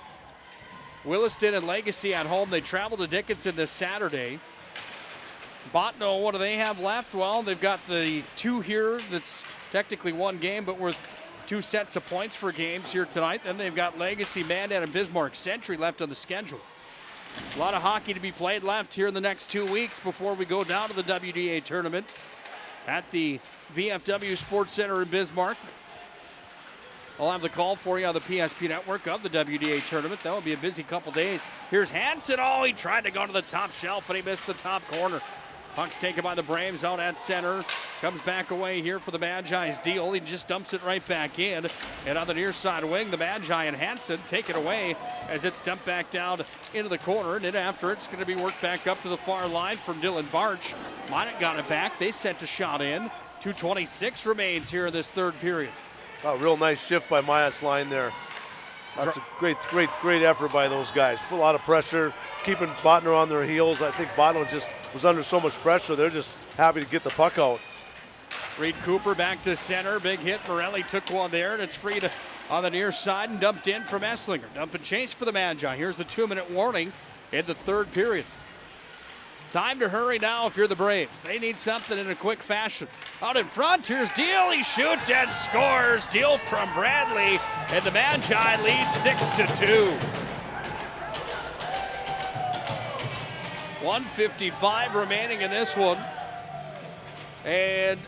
Williston and Legacy at home. They travel to Dickinson this Saturday. Bottineau, what do they have left? Well, they've got the 2 here that's technically 1 game, but worth 2 sets of points for games here tonight. Then they've got Legacy, Mandan, and Bismarck Century left on the schedule. A lot of hockey to be played left here in the next 2 weeks before we go down to the WDA tournament at the VFW Sports Center in Bismarck. I'll have the call for you on the PSP network of the WDA tournament. That will be a busy couple days. Here's Hansen. Oh, he tried to go to the top shelf, and he missed the top corner. Puck's taken by the Braves out at center. Comes back away here for the Magi's deal. He just dumps it right back in. And on the near side wing, the Magi and Hansen take it away as it's dumped back down into the corner. And then after it's going to be worked back up to the far line from Dylan Barch. Minot got it back. They sent a shot in. 2:26 remains here in this third period. Oh, real nice shift by Minot's line there. That's a great effort by those guys. Put a lot of pressure, keeping Bottineau on their heels. I think Bottineau just was under so much pressure. They're just happy to get the puck out. Reed Cooper back to center. Big hit. Morelli took one there, and it's free to on the near side and dumped in from Esslinger. Dump and chase for the Magi. Here's the 2-minute warning in the third period. Time to hurry now if you're the Braves. They need something in a quick fashion. Out in front, here's Deal. He shoots and scores. Deal from Bradley, and the Magi lead 6-2. 1:55 remaining in this one. And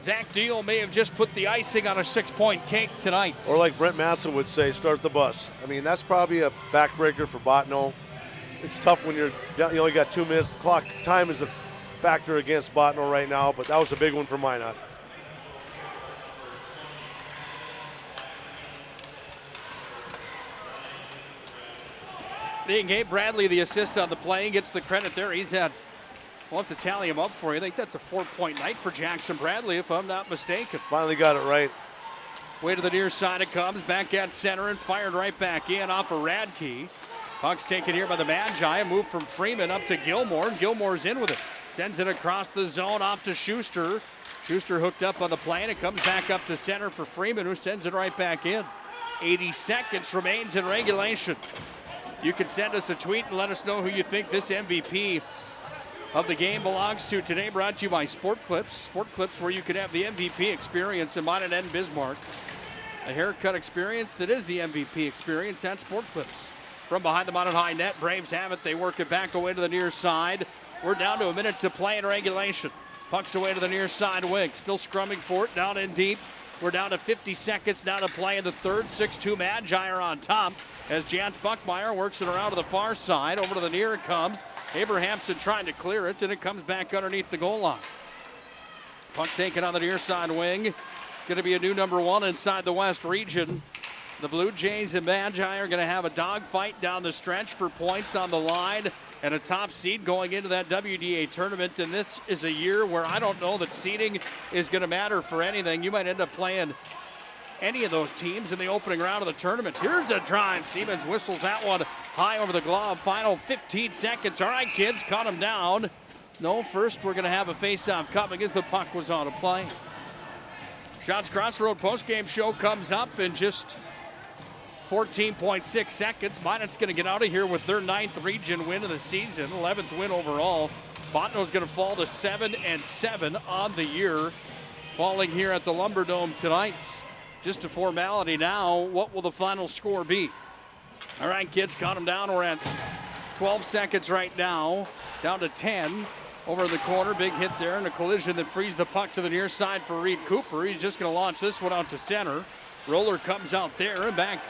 Zach Deal may have just put the icing on a 6-point cake tonight. Or like Brent Masson would say, start the bus. I mean, that's probably a backbreaker for Bottineau. It's tough when you only got 2 minutes. Clock time is a factor against Bottineau right now, but that was a big one for Minot. Being Gabe Bradley, the assist on the play, gets the credit there. He's had, we'll have to tally him up for you. I think that's a 4-point night for Jackson Bradley, if I'm not mistaken. Finally got it right. Way to the near side it comes, back at center and fired right back in off of Radke. Puck's taken here by the Magi. A move from Freeman up to Gilmore, and Gilmore's in with it. Sends it across the zone off to Schuster. Schuster hooked up on the play, and it comes back up to center for Freeman, who sends it right back in. 80 seconds remains in regulation. You can send us a tweet and let us know who you think this MVP of the game belongs to today. Brought to you by Sport Clips. Sport Clips, where you can have the MVP experience in Minot and Bismarck. A haircut experience that is the MVP experience at Sport Clips. From behind the Minot High net, Braves have it. They work it back away to the near side. We're down to a minute to play in regulation. Pucks away to the near side wing. Still scrumming for it, down in deep. We're down to 50 seconds now to play in the third. 6-2 Magi are on top as Jans Buckmeyer works it around to the far side. Over to the near it comes. Abrahamson trying to clear it, and it comes back underneath the goal line. Puck taken on the near side wing. It's going to be a new number 1 inside the West region. The Blue Jays and Magi are going to have a dogfight down the stretch for points on the line and a top seed going into that WDA tournament. And this is a year where I don't know that seeding is going to matter for anything. You might end up playing any of those teams in the opening round of the tournament. Here's a drive. Siemens whistles that one high over the glove. Final 15 seconds. All right, kids, caught him down. No, first we're going to have a face-off coming as the puck was on a play. Shots Crossroad postgame show comes up in just 14.6 seconds. Minot's going to get out of here with their 9th region win of the season, 11th win overall. Bottineau's going to fall to 7-7 on the year, falling here at the Lumberdome tonight. Just a formality now. What will the final score be? All right, kids, count them down. We're at 12 seconds right now, down to 10. Over in the corner, big hit there, and a collision that frees the puck to the near side for Reed Cooper. He's just going to launch this one out to center. Roller comes out there and back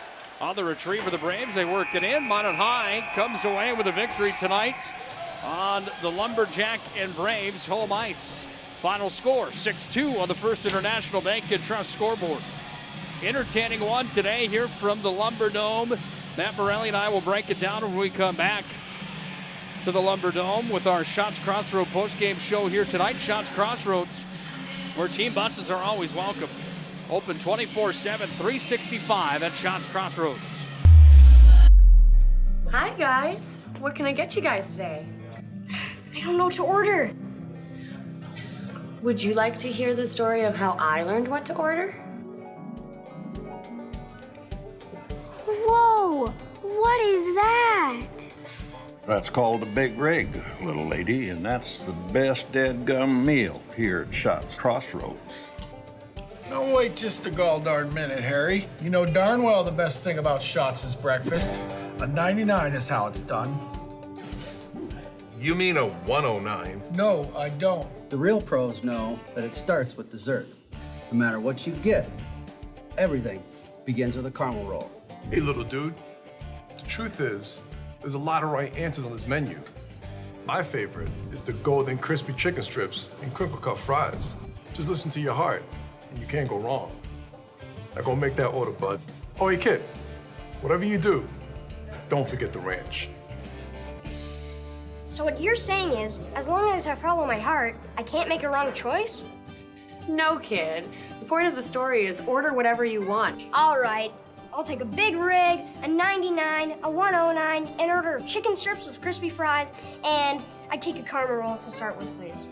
on the retrieve for the Braves. They work it in. Minot High comes away with a victory tonight on the Lumberjack and Braves home ice. Final score, 6-2 on the First International Bank and Trust scoreboard. Entertaining one today here from the Lumberdome. Matt Morelli and I will break it down when we come back to the Lumberdome with our Shots Crossroad postgame show here tonight. Shots Crossroads, where team buses are always welcome. Open 24/7, 365 at Shots Crossroads. Hi guys, what can I get you guys today? I don't know what to order. Would you like to hear the story of how I learned what to order? Whoa, what is that? That's called a big rig, little lady, and that's the best dead-gum meal here at Shots Crossroads. Don't wait just a gall-darn minute, Harry. You know darn well the best thing about Shots is breakfast. A 99 is how it's done. You mean a 109? No, I don't. The real pros know that it starts with dessert. No matter what you get, everything begins with a caramel roll. Hey, little dude. The truth is, there's a lot of right answers on this menu. My favorite is the golden crispy chicken strips and crinkle cut fries. Just listen to your heart, and you can't go wrong. Now go make that order, bud. Oh, hey, kid, whatever you do, don't forget the ranch. So what you're saying is, as long as I follow my heart, I can't make a wrong choice? No, kid. The point of the story is order whatever you want. All right. I'll take a big rig, a 99, a 109, an order of chicken strips with crispy fries, and I'd take a caramel roll to start with, please.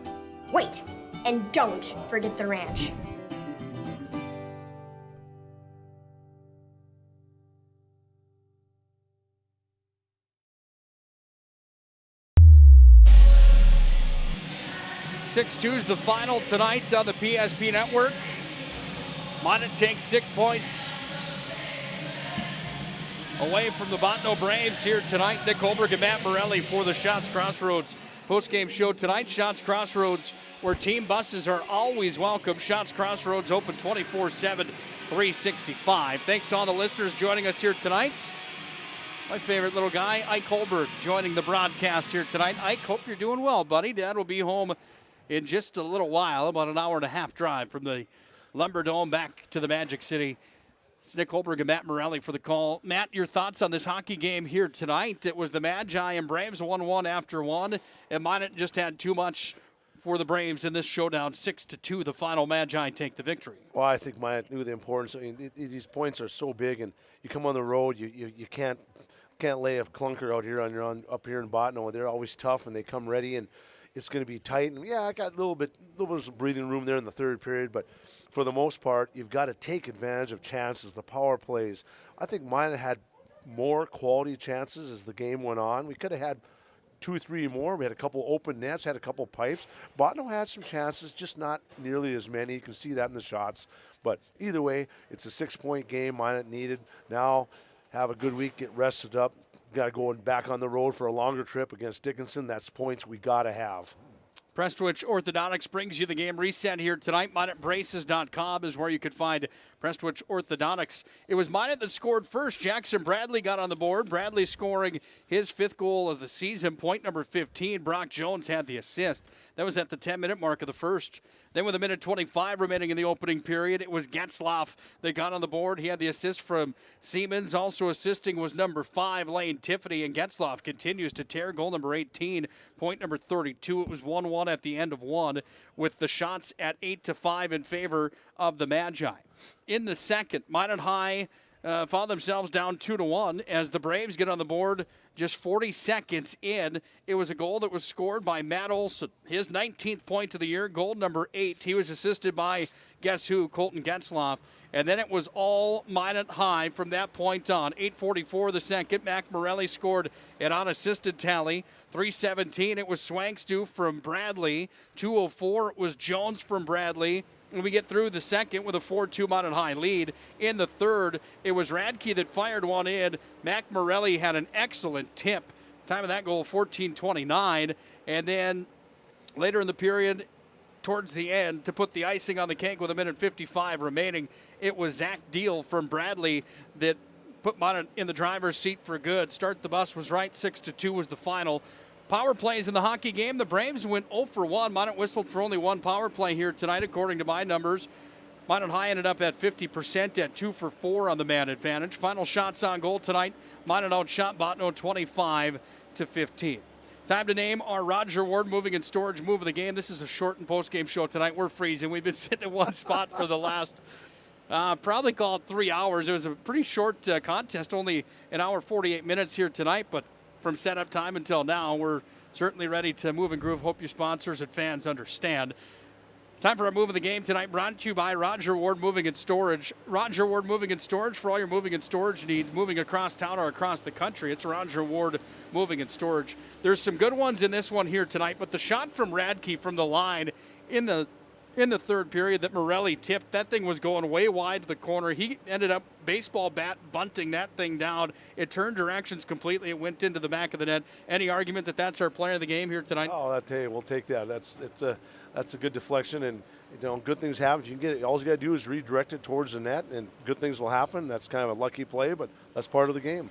Wait, and don't forget the ranch. 6-2 is the final tonight on the PSP Network. Minot takes 6 points away from the Bottineau Braves here tonight. Nick Hulberg and Matt Morelli for the Shots Crossroads postgame show tonight. Shots Crossroads, where team buses are always welcome. Shots Crossroads open 24/7, 365. Thanks to all the listeners joining us here tonight. My favorite little guy, Ike Hulberg, joining the broadcast here tonight. Ike, hope you're doing well, buddy. Dad will be home in just a little while, about an hour and a half drive from the Lumberdome back to the Magic City. It's Nick Hulberg and Matt Morelli for the call. Matt, your thoughts on this hockey game here tonight? It was the Magi and Braves 1-1 after one, and Minot just had too much for the Braves in this showdown. 6-2, the final. Magi take the victory. Well, I think Minot knew the importance. I mean, these points are so big, and you come on the road, you can't lay a clunker out here up here in Bottineau. They're always tough, and they come ready, and it's going to be tight. And yeah, I got a little bit of breathing room there in the third period, but for the most part, you've got to take advantage of chances, the power plays. I think Minot had more quality chances as the game went on. We could have had 2-3 more. We had a couple open nets, had a couple pipes. Bottineau had some chances, just not nearly as many. You can see that in the shots. But either way, it's a 6-point game Minot needed. Now have a good week, get rested up. Got to go back on the road for a longer trip against Dickinson. That's points we got to have. Prestwich Orthodontics brings you the game reset here tonight. MinotBraces.com is where you could find Prestwich Orthodontics. It was Minot that scored first. Jackson Bradley got on the board. Bradley scoring his 5th goal of the season, point number 15. Brock Jones had the assist. That was at the 10-minute mark of the first. Then with 1:25 remaining in the opening period, it was Getzlaff that got on the board. He had the assist from Siemens. Also assisting was number 5, Lane Tiffany, and Getzlaff continues to tear. Goal number 18, point number 32. It was 1-1 at the end of one, with the shots at 8-5 in favor of the Magi. In the second, Minot High found themselves down 2-1 as the Braves get on the board just 40 seconds in. It was a goal that was scored by Matt Olson, his 19th point of the year, goal number 8. He was assisted by, guess who, Colton Getzlaff. And then it was all Minot High from that point on. 8:44 the second. Mac Morelli scored an unassisted tally. 3:17 it was Swankstu from Bradley. 2:04 it was Jones from Bradley. And we get through the second with a 4-2 Minot High lead. In the third, it was Radke that fired one in. Mac Morelli had an excellent tip. Time of that goal, 14:29. And then later in the period, towards the end, to put the icing on the cake with 1:55 remaining, it was Zach Deal from Bradley that put Minot in the driver's seat for good. Start the bus was right. 6-2 was the final. Power plays in the hockey game. The Braves went 0 for 1. Minot whistled for only one power play here tonight, according to my numbers. Minot High ended up at 50% at 2 for 4 on the man advantage. Final shots on goal tonight. Minot outshot Bottineau 25-15. Time to name our Roger Ward Moving and Storage move of the game. This is a shortened post-game show tonight. We're freezing. We've been sitting in one spot for the last probably called 3 hours. It was a pretty short contest, only an hour 48 minutes here tonight, but from setup time until now, we're certainly ready to move and groove. Hope your sponsors and fans understand. Time for our move of the game tonight, brought to you by Roger Ward Moving and Storage. Roger Ward Moving and Storage for all your moving and storage needs, moving across town or across the country. It's Roger Ward Moving and Storage. There's some good ones in this one here tonight, but the shot from Radke from the line in the third period that Morelli tipped, that thing was going way wide to the corner. He ended up baseball bat bunting that thing down. It turned directions completely. It went into the back of the net. Any argument that that's our player of the game here tonight? Oh, I tell you, we'll take that. That's a good deflection, and good things happen. If you can get it, all you got to do is redirect it towards the net, and good things will happen. That's kind of a lucky play, but that's part of the game.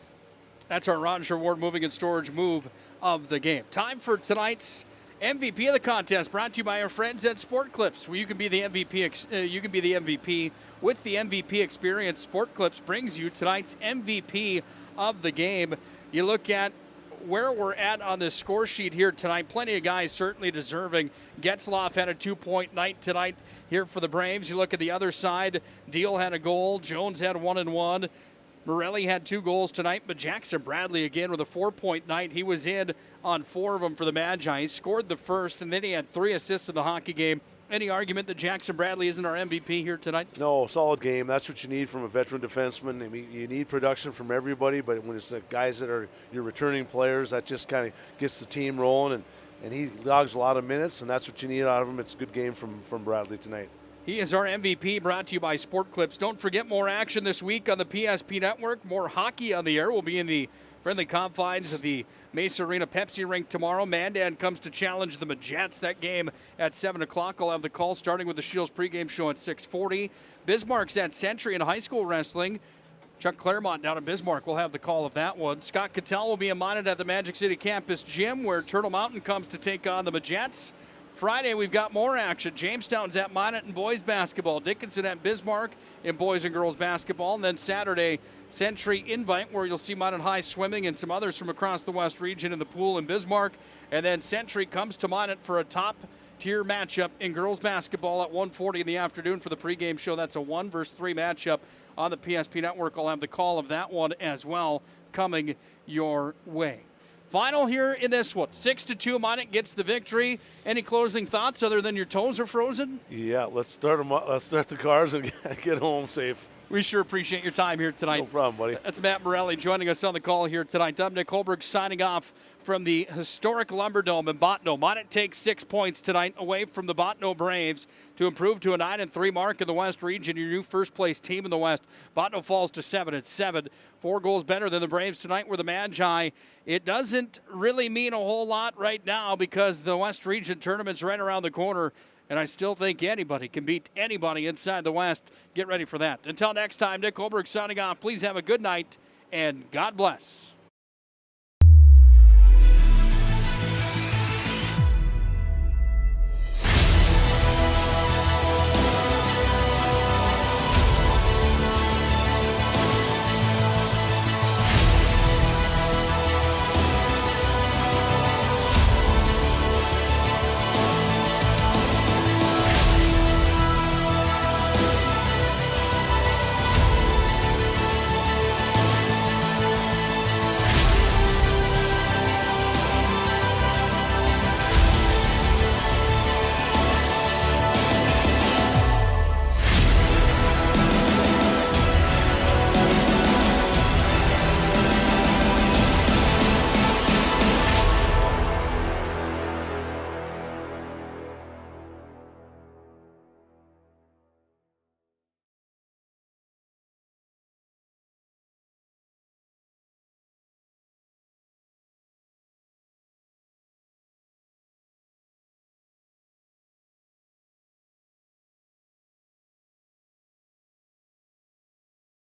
That's our Roger Ward Moving and Storage move of the game. Time for tonight's MVP of the contest, brought to you by our friends at Sport Clips, where you can be the MVP. You can be the MVP with the MVP experience. Sport Clips brings you tonight's MVP of the game. You look at where we're at on this score sheet here tonight. Plenty of guys certainly deserving. Getzlaff had a 2-point night tonight here for the Braves. You look at the other side. Deal had a goal. Jones had 1-1. Morelli had 2 goals tonight, but Jackson Bradley again with a 4-point night. He was in on 4 of them for the Magi. He scored the first, and then he had 3 assists in the hockey game. Any argument that Jackson Bradley isn't our MVP here tonight? No, solid game. That's what you need from a veteran defenseman. I mean, you need production from everybody, but when it's the guys that are your returning players, that just kind of gets the team rolling. And and he logs a lot of minutes, and that's what you need out of him. It's a good game from Bradley tonight. He is our MVP, brought to you by Sport Clips. Don't forget more action this week on the PSP Network. More hockey on the air. We'll be in the friendly confines of the Mesa Arena Pepsi rink tomorrow. Mandan comes to challenge the Majets. That game at 7 o'clock. I'll have the call starting with the Shields pregame show at 6:40. Bismarck's at Century in high school wrestling. Chuck Claremont down in Bismarck will have the call of that one. Scott Cattell will be in Minot at the Magic City Campus Gym, where Turtle Mountain comes to take on the Majets. Friday, we've got more action. Jamestown's at Minot in boys basketball. Dickinson at Bismarck in boys and girls basketball. And then Saturday, Century Invite, where you'll see Minot High swimming and some others from across the West region in the pool in Bismarck. And then Century comes to Minot for a top-tier matchup in girls basketball at 1:40 in the afternoon for the pregame show. That's a 1-3 matchup on the PSP Network. I'll have the call of that one as well coming your way. Final here in this one, 6-2. Minot gets the victory. Any closing thoughts other than your toes are frozen? Yeah, let's start them up. Let's start the cars and get home safe. We sure appreciate your time here tonight. No problem, buddy. That's Matt Morelli joining us on the call here tonight. I'm Nick Hulberg signing off from the historic Lumberdome in Bottineau. Minot takes 6 points tonight away from the Bottineau Braves to improve to a 9-3 mark in the West region. Your new first-place team in the West. Bottineau falls to 7-7. 4 goals better than the Braves tonight were the Magi. It doesn't really mean a whole lot right now because the West region tournament's right around the corner, and I still think anybody can beat anybody inside the West. Get ready for that. Until next time, Nick Hulberg signing off. Please have a good night, and God bless.